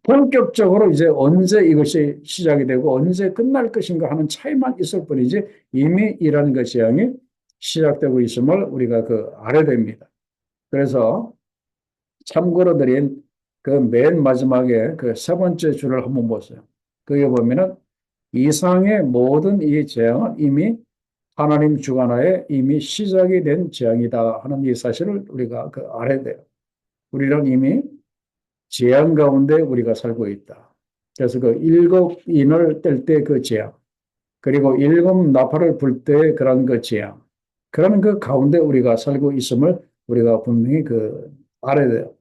본격적으로 이제 언제 이것이 시작이 되고 언제 끝날 것인가 하는 차이만 있을 뿐이지 이미 이런 그 재앙이 시작되고 있음을 우리가 그 알아야 됩니다. 그래서 참고로 드린 그 맨 마지막에 그 세 번째 줄을 한번 보세요. 거기 보면은 이상의 모든 이 재앙은 이미 하나님 주관하에 이미 시작이 된 재앙이다 하는 이 사실을 우리가 그 알아야 돼요. 우리는 이미 재앙 가운데 우리가 살고 있다. 그래서 그 일곱 인을 뗄 때 그 재앙, 그리고 일곱 나팔을 불 때 그런 그 재앙, 그런 그 가운데 우리가 살고 있음을 우리가 분명히 그 알아야 돼요.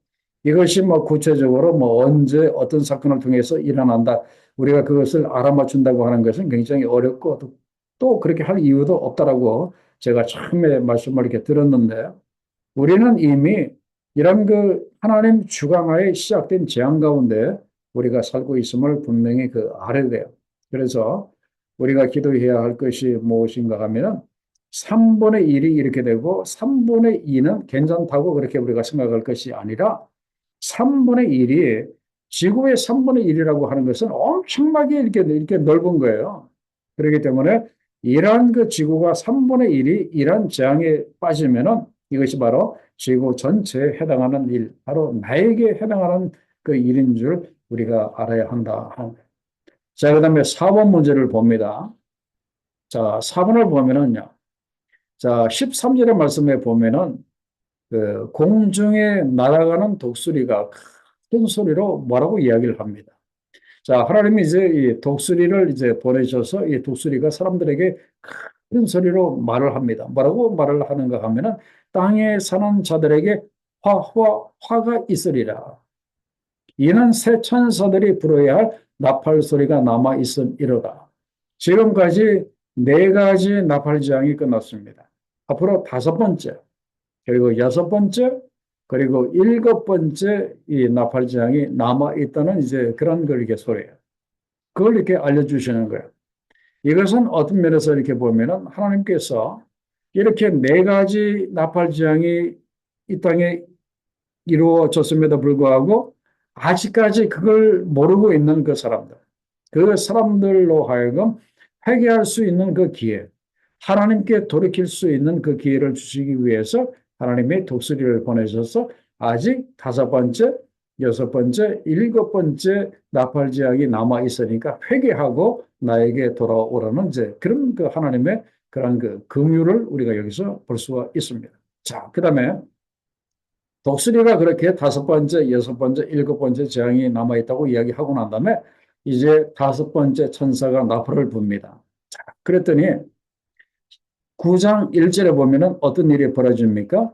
이것이 뭐 구체적으로 뭐 언제 어떤 사건을 통해서 일어난다. 우리가 그것을 알아맞춘다고 하는 것은 굉장히 어렵고 또 그렇게 할 이유도 없다라고 제가 처음에 말씀을 이렇게 들었는데 우리는 이미 이런 그 하나님 주관하에 시작된 재앙 가운데 우리가 살고 있음을 분명히 그 알아야 돼요. 그래서 우리가 기도해야 할 것이 무엇인가 하면은 3분의 1이 이렇게 되고 3분의 2는 괜찮다고 그렇게 우리가 생각할 것이 아니라 3분의 1이 지구의 3분의 1이라고 하는 것은 엄청나게 이렇게 넓은 거예요. 그렇기 때문에 이러한 그 지구가 3분의 1이 이러한 재앙에 빠지면은 이것이 바로 지구 전체에 해당하는 일, 바로 나에게 해당하는 그 일인 줄 우리가 알아야 한다. 자, 그 다음에 4번 문제를 봅니다. 자, 4번을 보면은요. 자, 13절의 말씀에 보면은 그 공중에 날아가는 독수리가 큰 소리로 뭐라고 이야기를 합니다. 자, 하나님이 이제 이 독수리를 이제 보내셔서 이 독수리가 사람들에게 큰 소리로 말을 합니다. 뭐라고 말을 하는가 하면은 땅에 사는 자들에게 화가 있으리라. 이는 새 천사들이 불어야 할 나팔 소리가 남아 있음이로다. 지금까지 네 가지 나팔 재앙이 끝났습니다. 앞으로 다섯 번째, 그리고 여섯 번째, 그리고 일곱 번째 이 나팔 재앙이 남아 있다는 이제 그런 걸 이렇게 소리예요. 그걸 이렇게 알려주시는 거예요. 이것은 어떤 면에서 이렇게 보면은 하나님께서 이렇게 네 가지 나팔 재앙이 이 땅에 이루어졌음에도 불구하고 아직까지 그걸 모르고 있는 그 사람들, 그 사람들로 하여금 회개할 수 있는 그 기회, 하나님께 돌이킬 수 있는 그 기회를 주시기 위해서 하나님의 독수리를 보내셔서 아직 다섯 번째, 여섯 번째, 일곱 번째 나팔 제약이 남아 있으니까 회개하고 나에게 돌아오라는 이제 그런 그 하나님의 그런 그 긍휼을 우리가 여기서 볼 수가 있습니다. 자, 그다음에 독수리가 그렇게 다섯 번째, 여섯 번째, 일곱 번째 재앙이 남아 있다고 이야기하고 난 다음에 이제 다섯 번째 천사가 나팔을 붑니다. 자, 그랬더니 9장 1절에 보면은 어떤 일이 벌어집니까?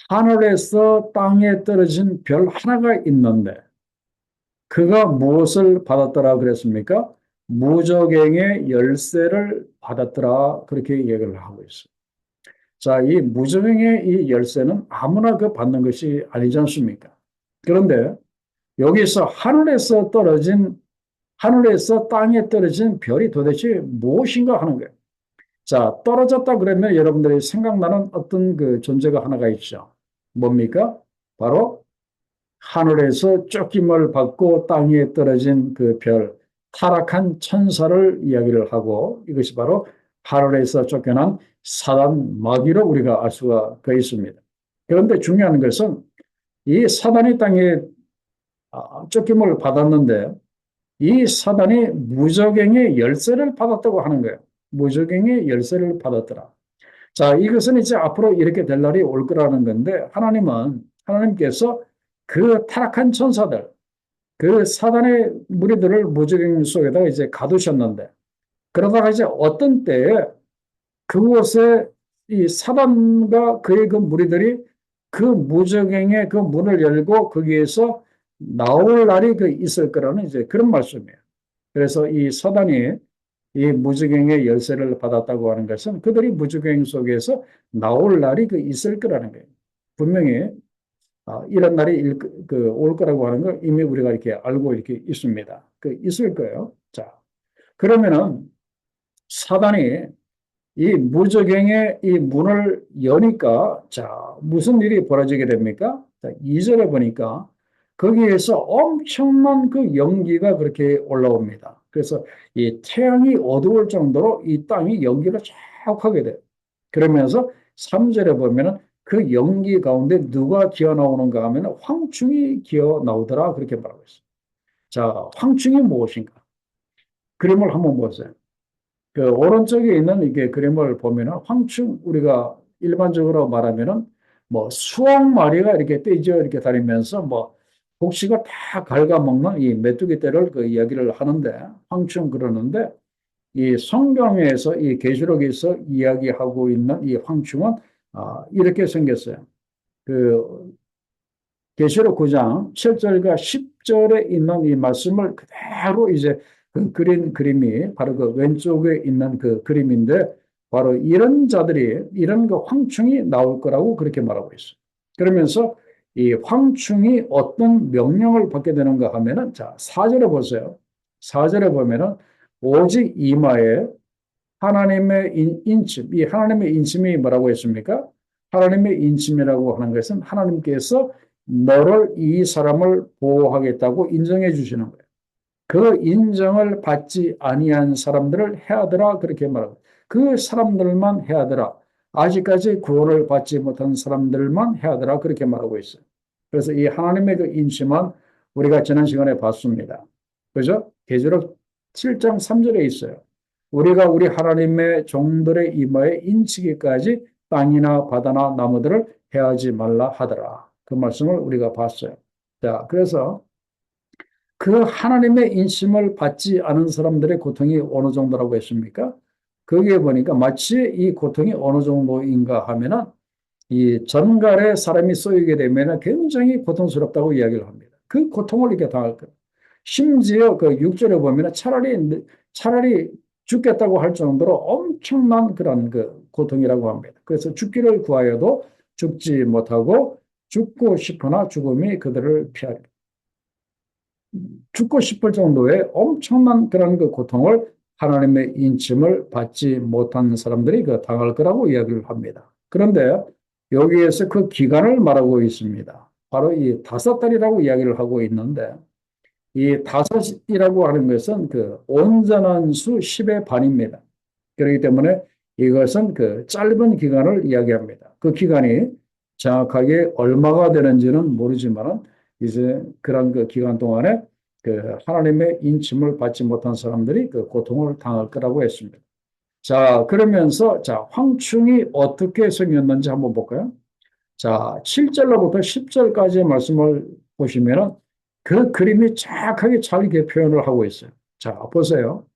하늘에서 땅에 떨어진 별 하나가 있는데 그가 무엇을 받았더라 그랬습니까? 무저갱의 열쇠를 받았더라 그렇게 얘기를 하고 있어요. 자, 이 무저갱의 이 열쇠는 아무나 그 받는 것이 아니지 않습니까? 그런데 여기서 하늘에서 땅에 떨어진 별이 도대체 무엇인가 하는 거예요. 자, 떨어졌다 그러면 여러분들이 생각나는 어떤 그 존재가 하나가 있죠. 뭡니까? 바로 하늘에서 쫓김을 받고 땅에 떨어진 그 별, 타락한 천사를 이야기를 하고 이것이 바로 하늘에서 쫓겨난 사단 마귀로 우리가 알 수가 있습니다. 그런데 중요한 것은 이 사단이 땅에 쫓김을 받았는데 이 사단이 무저갱의 열쇠를 받았다고 하는 거예요. 무저갱의 열쇠를 받았더라. 자, 이것은 이제 앞으로 이렇게 될 날이 올 거라는 건데 하나님께서 그 타락한 천사들, 그 사단의 무리들을 무저갱 속에다가 이제 가두셨는데 그러다가 이제 어떤 때에 그곳에 이 사단과 그의 그 무리들이 그 무저갱의 그 문을 열고 거기에서 나올 날이 그 있을 거라는 이제 그런 말씀이에요. 그래서 이 사단이 이 무저갱의 열쇠를 받았다고 하는 것은 그들이 무저갱 속에서 나올 날이 그 있을 거라는 거예요. 분명히 이런 날이 올 거라고 하는 걸 이미 우리가 이렇게 알고 이렇게 있습니다. 그 있을 거예요. 자, 그러면은 사단이 이 무저갱의 이 문을 여니까 자, 무슨 일이 벌어지게 됩니까? 자, 2절에 보니까 거기에서 엄청난 그 연기가 그렇게 올라옵니다. 그래서 이 태양이 어두울 정도로 이 땅이 연기를 쫙 하게 돼요. 그러면서 3절에 보면은 그 연기 가운데 누가 기어 나오는가 하면 황충이 기어 나오더라 그렇게 말하고 있어요. 자, 황충이 무엇인가? 그림을 한번 보세요. 그 오른쪽에 있는 이게 그림을 보면은 황충 우리가 일반적으로 말하면은 뭐 수억 마리가 이렇게 떼져 이렇게 다니면서 뭐 복식을 다 갉아먹는 이 메뚜기 떼를 그 이야기를 하는데 황충 그러는데 이 성경에서 이 계시록에서 이야기하고 있는 이 황충은 이렇게 생겼어요. 그 계시록 9장 7절과 10절에 있는 이 말씀을 그대로 이제 그 그린 그림이 바로 그 왼쪽에 있는 그 그림인데 바로 이런 자들이 이런 그 황충이 나올 거라고 그렇게 말하고 있어요. 그러면서 이 황충이 어떤 명령을 받게 되는가 하면은 자, 4절에 보세요. 4절에 보면은 오직 이마에 하나님의 인침, 이 하나님의 인침이 뭐라고 했습니까? 하나님의 인침이라고 하는 것은 하나님께서 너를 이 사람을 보호하겠다고 인정해 주시는 거예요. 그 인정을 받지 아니한 사람들을 해하더라 그렇게 말하고 그 사람들만 해하더라. 아직까지 구원을 받지 못한 사람들만 해하더라 그렇게 말하고 있어요. 그래서 이 하나님의 그 인침은 우리가 지난 시간에 봤습니다. 그죠? 계시록 7장 3절에 있어요. 우리가 우리 하나님의 종들의 이마에 인치기까지 땅이나 바다나 나무들을 해하지 말라 하더라. 그 말씀을 우리가 봤어요. 자, 그래서 그 하나님의 인심을 받지 않은 사람들의 고통이 어느 정도라고 했습니까? 거기에 보니까 마치 이 고통이 어느 정도인가 하면은 이 전갈에 사람이 쏘이게 되면 굉장히 고통스럽다고 이야기를 합니다. 그 고통을 이렇게 당할 거예요. 심지어 그 6절에 보면 차라리 죽겠다고 할 정도로 엄청난 그런 그 고통이라고 합니다. 그래서 죽기를 구하여도 죽지 못하고 죽고 싶으나 죽음이 그들을 피하리라. 죽고 싶을 정도의 엄청난 그런 그 고통을 하나님의 인침을 받지 못한 사람들이 그 당할 거라고 이야기를 합니다. 그런데 여기에서 그 기간을 말하고 있습니다. 바로 이 5달이라고 이야기를 하고 있는데 이 5이라고 하는 것은 그 온전한 수 10의 반입니다. 그렇기 때문에 이것은 그 짧은 기간을 이야기합니다. 그 기간이 정확하게 얼마가 되는지는 모르지만 이제 그런 그 기간 동안에 그 하나님의 인침을 받지 못한 사람들이 그 고통을 당할 거라고 했습니다. 자, 그러면서 자, 황충이 어떻게 생겼는지 한번 볼까요? 자, 7절로부터 10절까지의 말씀을 보시면은 그 그림이 정확하게 잘 이렇게 표현을 하고 있어요. 자, 보세요.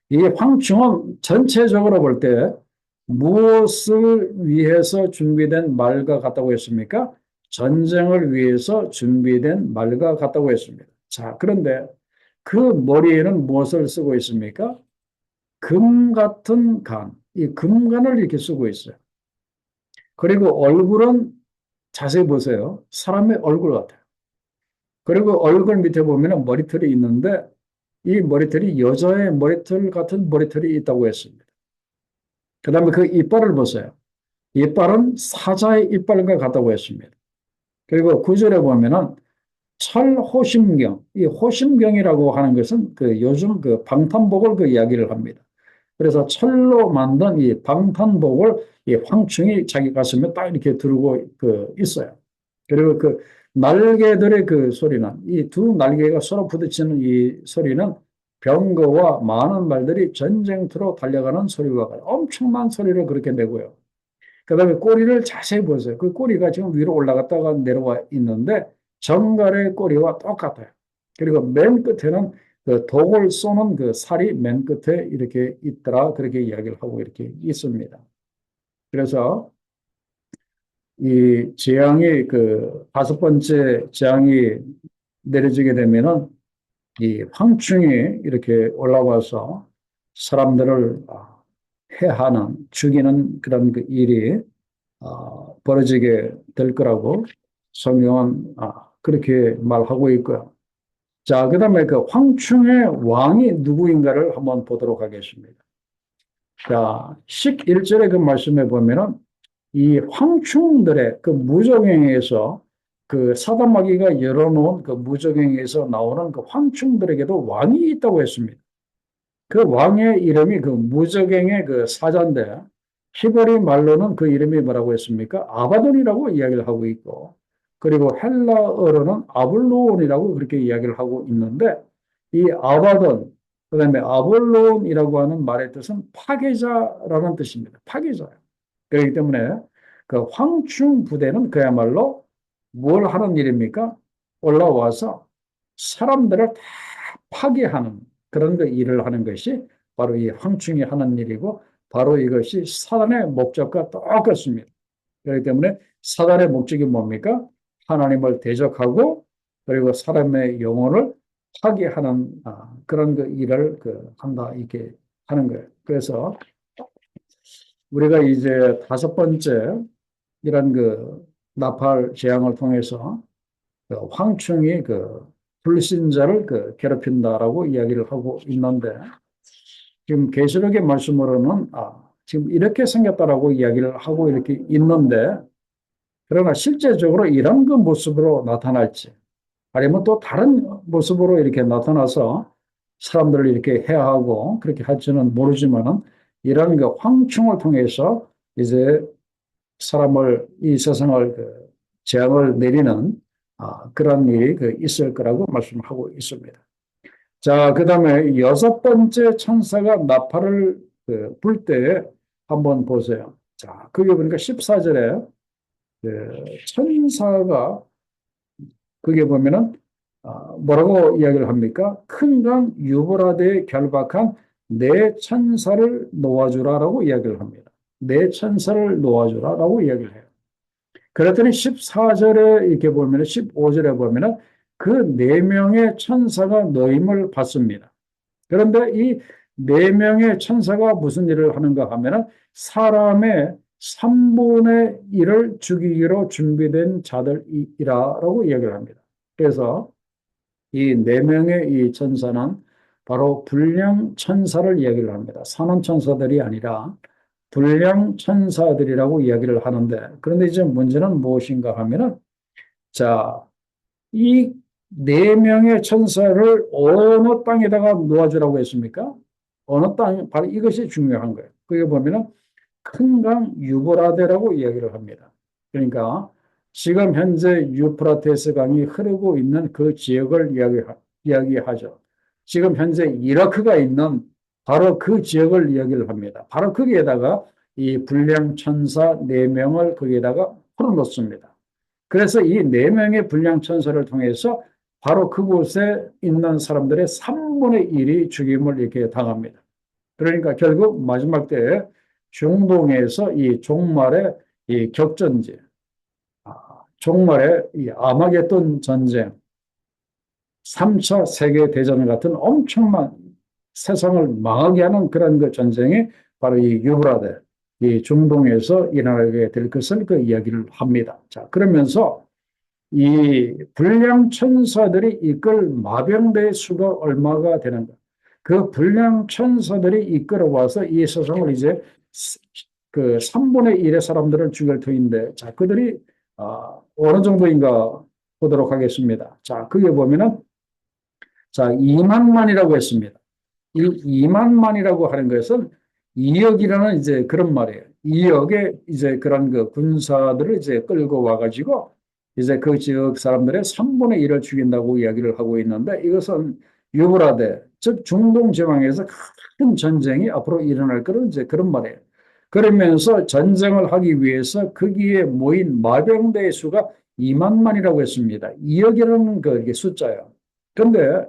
이 황충은 전체적으로 볼 때 무엇을 위해서 준비된 말과 같다고 했습니까? 전쟁을 위해서 준비된 말과 같다고 했습니다. 자, 그런데 그 머리에는 무엇을 쓰고 있습니까? 금 같은 간, 이 금관을 이렇게 쓰고 있어요. 그리고 얼굴은 자세히 보세요. 사람의 얼굴 같아요. 그리고 얼굴 밑에 보면 머리털이 있는데 이 머리털이 여자의 머리털 같은 머리털이 있다고 했습니다. 그 다음에 그 이빨을 보세요. 이빨은 사자의 이빨과 같다고 했습니다. 그리고 구절에 보면은 철호심경, 이 호심경이라고 하는 것은 그 요즘 그 방탄복을 그 이야기를 합니다. 그래서 철로 만든 이 방탄복을 이 황충이 자기 가슴에 딱 이렇게 두르고 그 있어요. 그리고 그 날개들의 그 소리는 이 두 날개가 서로 부딪히는 이 소리는 병거와 많은 말들이 전쟁터로 달려가는 소리와 같아요. 엄청난 소리를 그렇게 내고요. 그다음에 꼬리를 자세히 보세요. 그 꼬리가 지금 위로 올라갔다가 내려와 있는데 정갈의 꼬리와 똑같아요. 그리고 맨 끝에는 그 독을 쏘는 그 살이 맨 끝에 이렇게 있더라. 그렇게 이야기를 하고 이렇게 있습니다. 그래서 이 재앙이 그 5번째 재앙이 내려지게 되면은 이 황충이 이렇게 올라와서 사람들을 해하는 죽이는 그런 그 일이 벌어지게 될 거라고 성경은 그렇게 말하고 있고요. 자, 그다음에 그 황충의 왕이 누구인가를 한번 보도록 하겠습니다. 자, 11절의 그 말씀에 보면은 이 황충들의 그 무적행에서 그 사단마귀가 열어놓은 그 무적행에서 나오는 그 황충들에게도 왕이 있다고 했습니다. 그 왕의 이름이 그 무적행의 그 사자인데 히브리 말로는 그 이름이 뭐라고 했습니까? 아바돈이라고 이야기를 하고 있고 그리고 헬라어로는 아볼로온이라고 그렇게 이야기를 하고 있는데 이 아바돈 그다음에 아볼로온이라고 하는 말의 뜻은 파괴자라는 뜻입니다. 파괴자예요. 그렇기 때문에 그 황충 부대는 그야말로 뭘 하는 일입니까? 올라와서 사람들을 다 파괴하는 그런 그 일을 하는 것이 바로 이 황충이 하는 일이고 바로 이것이 사단의 목적과 똑같습니다. 그렇기 때문에 사단의 목적이 뭡니까? 하나님을 대적하고 그리고 사람의 영혼을 파괴하는 그런 그 일을 한다 이렇게 하는 거예요. 그래서 우리가 이제 다섯 번째 이런 그 나팔 재앙을 통해서 그 황충이 그 불신자를 괴롭힌다라고 이야기를 하고 있는데 지금 계시록의 말씀으로는 지금 이렇게 생겼다라고 이야기를 하고 이렇게 있는데 그러나 실제적으로 이런 그 모습으로 나타날지 아니면 또 다른 모습으로 이렇게 나타나서 사람들을 이렇게 해하고 그렇게 할지는 모르지만은 이런 그 황충을 통해서 이제 사람을 이 세상을 재앙을 내리는 그런 일이 있을 거라고 말씀하고 있습니다. 자, 그 다음에 여섯 번째 천사가 나팔을 불 때 한번 보세요. 자, 그게 보니까 14절에 천사가 그게 보면은 뭐라고 이야기를 합니까? 큰 강 유브라데에 결박한 내 천사를 놓아주라라고 이야기를 합니다. 내 천사를 놓아주라라고 이야기를 해요. 그랬더니 14절에 이렇게 보면 15절에 보면은 그 네 명의 천사가 노임을 받습니다. 그런데 이 네 명의 천사가 무슨 일을 하는가 하면은 사람의 3분의 1을 죽이기로 준비된 자들이라고 이야기를 합니다. 그래서 이 네 명의 이 천사는 바로 불량 천사를 이야기를 합니다. 선한 천사들이 아니라 불량 천사들이라고 이야기를 하는데 그런데 이제 문제는 무엇인가 하면은 자, 이 네 명의 천사를 어느 땅에다가 놓아주라고 했습니까? 어느 땅, 바로 이것이 중요한 거예요. 그게 보면은 큰 강 유브라데라고 이야기를 합니다. 그러니까 지금 현재 유프라테스 강이 흐르고 있는 그 지역을 이야기하죠. 지금 현재 이라크가 있는 바로 그 지역을 이야기를 합니다. 바로 거기에다가 이 불량 천사 4명을 거기에다가 풀어놓습니다. 그래서 이 4명의 불량 천사를 통해서 바로 그곳에 있는 사람들의 3분의 1이 죽임을 이렇게 당합니다. 그러니까 결국 마지막 때에 중동에서 이 종말의 이 격전지, 종말의 이 아마겟돈 전쟁, 3차 세계대전 같은 엄청난 세상을 망하게 하는 그런 그 전쟁이 바로 이 유브라데, 이 중동에서 일어나게 될 것을 그 이야기를 합니다. 자, 그러면서 이 불량 천사들이 이끌 마병대의 수가 얼마가 되는가? 그 불량 천사들이 이끌어와서 이 세상을 이제 그 3분의 1의 사람들을 죽일 터인데, 자, 그들이 어느 정도인가 보도록 하겠습니다. 자, 그게 보면은 자, 2만만이라고 했습니다. 이 2만만이라고 하는 것은 2억이라는 이제 그런 말이에요. 2억의 이제 그런 그 군사들을 이제 끌고 와가지고 이제 그 지역 사람들의 3분의 1을 죽인다고 이야기를 하고 있는데 이것은 유브라데, 즉 중동 지방에서 큰 전쟁이 앞으로 일어날 거는 이제 그런 말이에요. 그러면서 전쟁을 하기 위해서 거기에 모인 마병대의 수가 2만만이라고 했습니다. 2억이라는 그 숫자예요. 그런데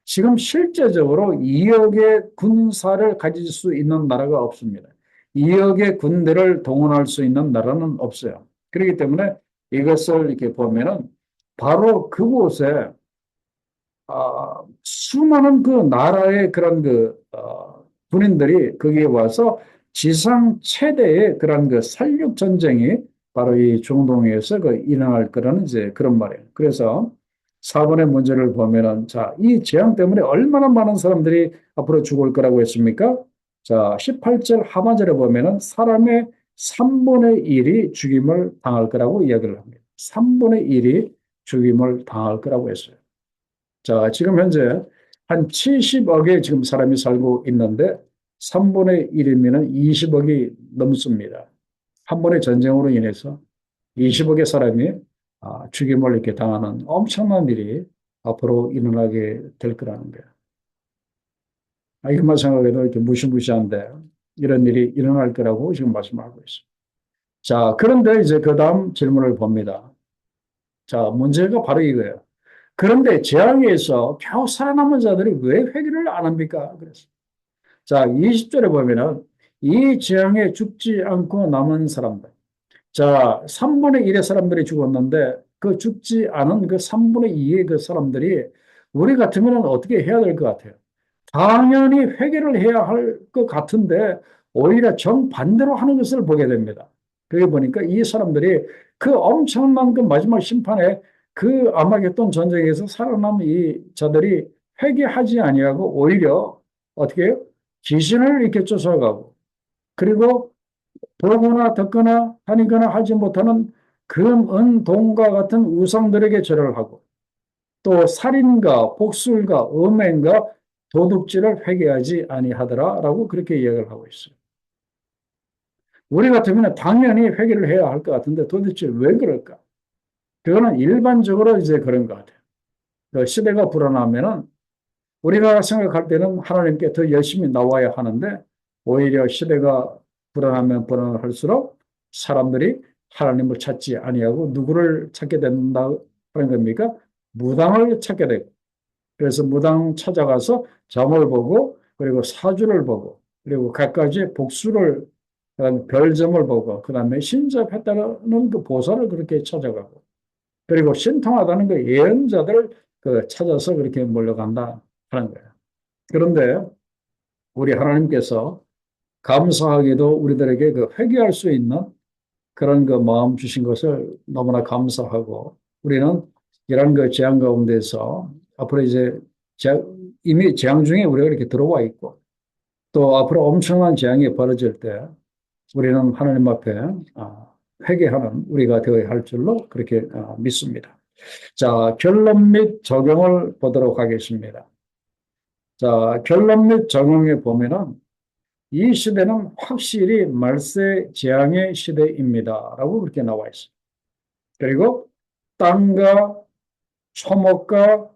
지금 실제적으로 2억의 군사를 가질 수 있는 나라가 없습니다. 2억의 군대를 동원할 수 있는 나라는 없어요. 그렇기 때문에 이것을 이렇게 보면은 바로 그곳에 수많은 그 나라의 그런 군인들이 거기에 와서 지상 최대의 그런 그 살육 전쟁이 바로 이 중동에서 일어날 거라는 이제 그런 말이에요. 그래서 4번의 문제를 보면은 자, 이 재앙 때문에 얼마나 많은 사람들이 앞으로 죽을 거라고 했습니까? 자, 18절 하반절에 보면은 사람의 3분의 1이 죽임을 당할 거라고 이야기를 합니다. 3분의 1이 죽임을 당할 거라고 했어요. 자, 지금 현재 한 70억의 지금 사람이 살고 있는데 3분의 1이면 20억이 넘습니다. 한 번의 전쟁으로 인해서 20억의 사람이 죽임을 이렇게 당하는 엄청난 일이 앞으로 일어나게 될 거라는 거예요. 이것만 생각해도 이렇게 무시무시한데 이런 일이 일어날 거라고 지금 말씀하고 있습니다. 자, 그런데 이제 그 다음 질문을 봅니다. 자, 문제가 바로 이거예요. 그런데 재앙에서 겨우 살아남은 자들이 왜 회개를 안 합니까? 그래서. 자, 20절에 보면은 이 재앙에 죽지 않고 남은 사람들. 자, 3분의 1의 사람들이 죽었는데 그 죽지 않은 그 3분의 2의 그 사람들이 우리 같으면 어떻게 해야 될 것 같아요? 당연히 회개를 해야 할 것 같은데 오히려 정반대로 하는 것을 보게 됩니다. 그게 보니까 이 사람들이 그 엄청난 그 마지막 심판에 그 아마겟돈 전쟁에서 살아남은 이 자들이 회개하지 아니하고 오히려 어떻게 해요? 귀신을 이렇게 쫓아가고 그리고 보거나 듣거나 다니거나 하지 못하는 금, 은, 동과 같은 우상들에게 절을 하고 또 살인과 복술과 음행과 도둑질을 회개하지 아니하더라라고 그렇게 이야기를 하고 있어요. 우리 같으면 당연히 회개를 해야 할 것 같은데 도대체 왜 그럴까? 그거는 일반적으로 이제 그런 것 같아요. 그 시대가 불안하면은 우리가 생각할 때는 하나님께 더 열심히 나와야 하는데 오히려 시대가 불안하면 불안할수록 사람들이 하나님을 찾지 아니하고 누구를 찾게 된다 하는 겁니까? 무당을 찾게 되고 그래서 무당 찾아가서 점을 보고 그리고 사주를 보고 그리고 갖가지 복수를 별점을 보고 그다음에 신접했다는 그 보살을 그렇게 찾아가고 그리고 신통하다는 그 예언자들을 그 찾아서 그렇게 몰려간다 하는 거예요. 그런데 우리 하나님께서 감사하게도 우리들에게 그 회개할 수 있는 그런 그 마음 주신 것을 너무나 감사하고 우리는 이런 그 재앙 가운데서 앞으로 이제 이미 재앙 중에 우리가 이렇게 들어와 있고 또 앞으로 엄청난 재앙이 벌어질 때 우리는 하나님 앞에 회개하는 우리가 되어야 할 줄로 그렇게 믿습니다. 자, 결론 및 적용을 보도록 하겠습니다. 자, 결론 및 적용에 보면은 이 시대는 확실히 말세 재앙의 시대입니다라고 그렇게 나와 있어요. 그리고 땅과 초목과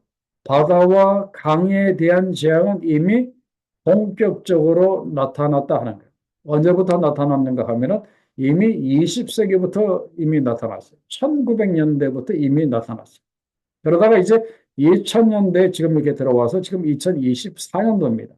바다와 강에 대한 재앙은 이미 본격적으로 나타났다 하는 거예요. 언제부터 나타났는가 하면은 이미 20세기부터 이미 나타났어요. 1900년대부터 이미 나타났어요. 그러다가 이제 2000년대 지금 이렇게 들어와서 지금 2024년도입니다.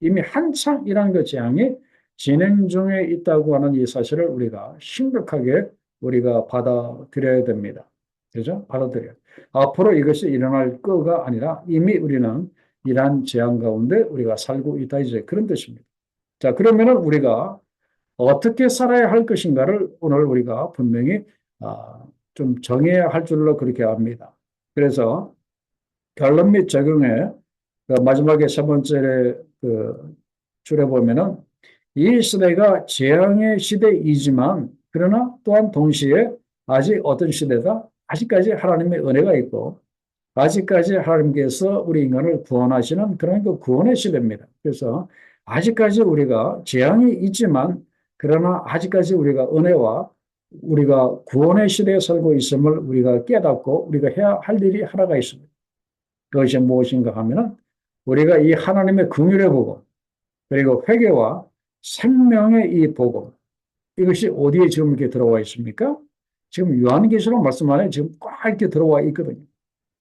이미 한창이라는 그 재앙이 진행 중에 있다고 하는 이 사실을 우리가 심각하게 우리가 받아들여야 됩니다. 그죠? 받아들여요. 앞으로 이것이 일어날 거가 아니라 이미 우리는 이러한 재앙 가운데 우리가 살고 있다 이제 그런 뜻입니다. 자, 그러면은 우리가 어떻게 살아야 할 것인가를 오늘 우리가 분명히 좀 정해야 할 줄로 그렇게 압니다. 그래서 결론 및 적용에 그 마지막에 세 번째 그 줄에 보면은 이 시대가 재앙의 시대이지만 그러나 또한 동시에 아직 어떤 시대다? 아직까지 하나님의 은혜가 있고 아직까지 하나님께서 우리 인간을 구원하시는 그런 그 구원의 시대입니다. 그래서 아직까지 우리가 재앙이 있지만 그러나 아직까지 우리가 은혜와 우리가 구원의 시대에 살고 있음을 우리가 깨닫고 우리가 해야 할 일이 하나가 있습니다. 그것이 무엇인가 하면은 우리가 이 하나님의 긍휼의 복음 그리고 회개와 생명의 이 복음 이것이 어디에 지금 이렇게 들어와 있습니까? 지금 요한계시록 말씀 안에 지금 꽉 이렇게 들어와 있거든요.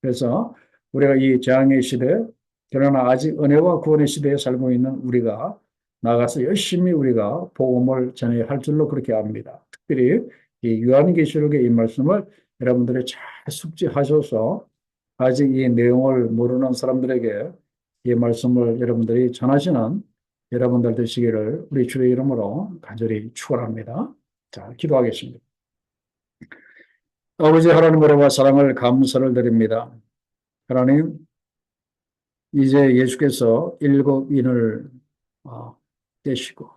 그래서 우리가 이 재앙의 시대 그러나 아직 은혜와 구원의 시대에 살고 있는 우리가 나가서 열심히 우리가 복음을 전해야 할 줄로 그렇게 압니다. 특별히 이 요한계시록의 이 말씀을 여러분들이 잘 숙지하셔서 아직 이 내용을 모르는 사람들에게 이 말씀을 여러분들이 전하시는 여러분들 되시기를 우리 주의 이름으로 간절히 축원합니다. 자, 기도하겠습니다. 아버지 하나님 은혜와 사랑을 감사를 드립니다. 하나님, 이제 예수께서 일곱 인을 되시고,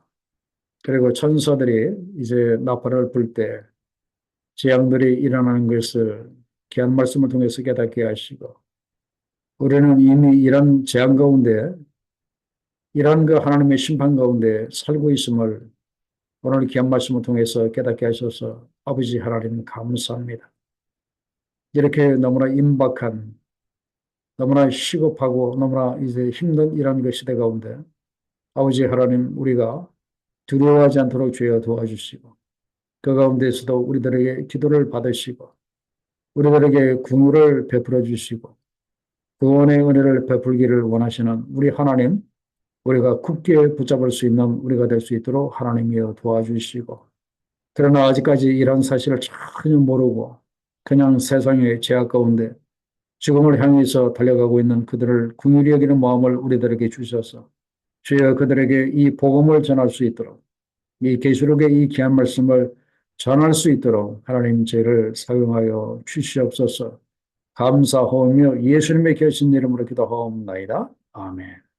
그리고 천사들이 이제 나팔을 불 때 재앙들이 일어나는 것을 귀한 말씀을 통해서 깨닫게 하시고, 우리는 이미 이런 재앙 가운데, 이런 그 하나님의 심판 가운데 살고 있음을 오늘 귀한 말씀을 통해서 깨닫게 하셔서 아버지 하나님 감사합니다. 이렇게 너무나 임박한, 너무나 시급하고 너무나 이제 힘든 이런 그 시대 가운데 아버지 하나님 우리가 두려워하지 않도록 주여 도와주시고, 그 가운데서도 우리들에게 기도를 받으시고 우리들에게 긍휼을 베풀어 주시고 구원의 은혜를 베풀기를 원하시는 우리 하나님, 우리가 굳게 붙잡을 수 있는 우리가 될 수 있도록 하나님이여 도와주시고, 그러나 아직까지 이런 사실을 전혀 모르고 그냥 세상의 죄악 가운데 죽음을 향해서 달려가고 있는 그들을 긍휼히 여기는 마음을 우리들에게 주셔서 주여 그들에게 이 복음을 전할 수 있도록, 이 계시록의 이 귀한 말씀을 전할 수 있도록 하나님 저희를 사용하여 주시옵소서. 감사하며 예수님의 계신 이름으로 기도하옵나이다. 아멘.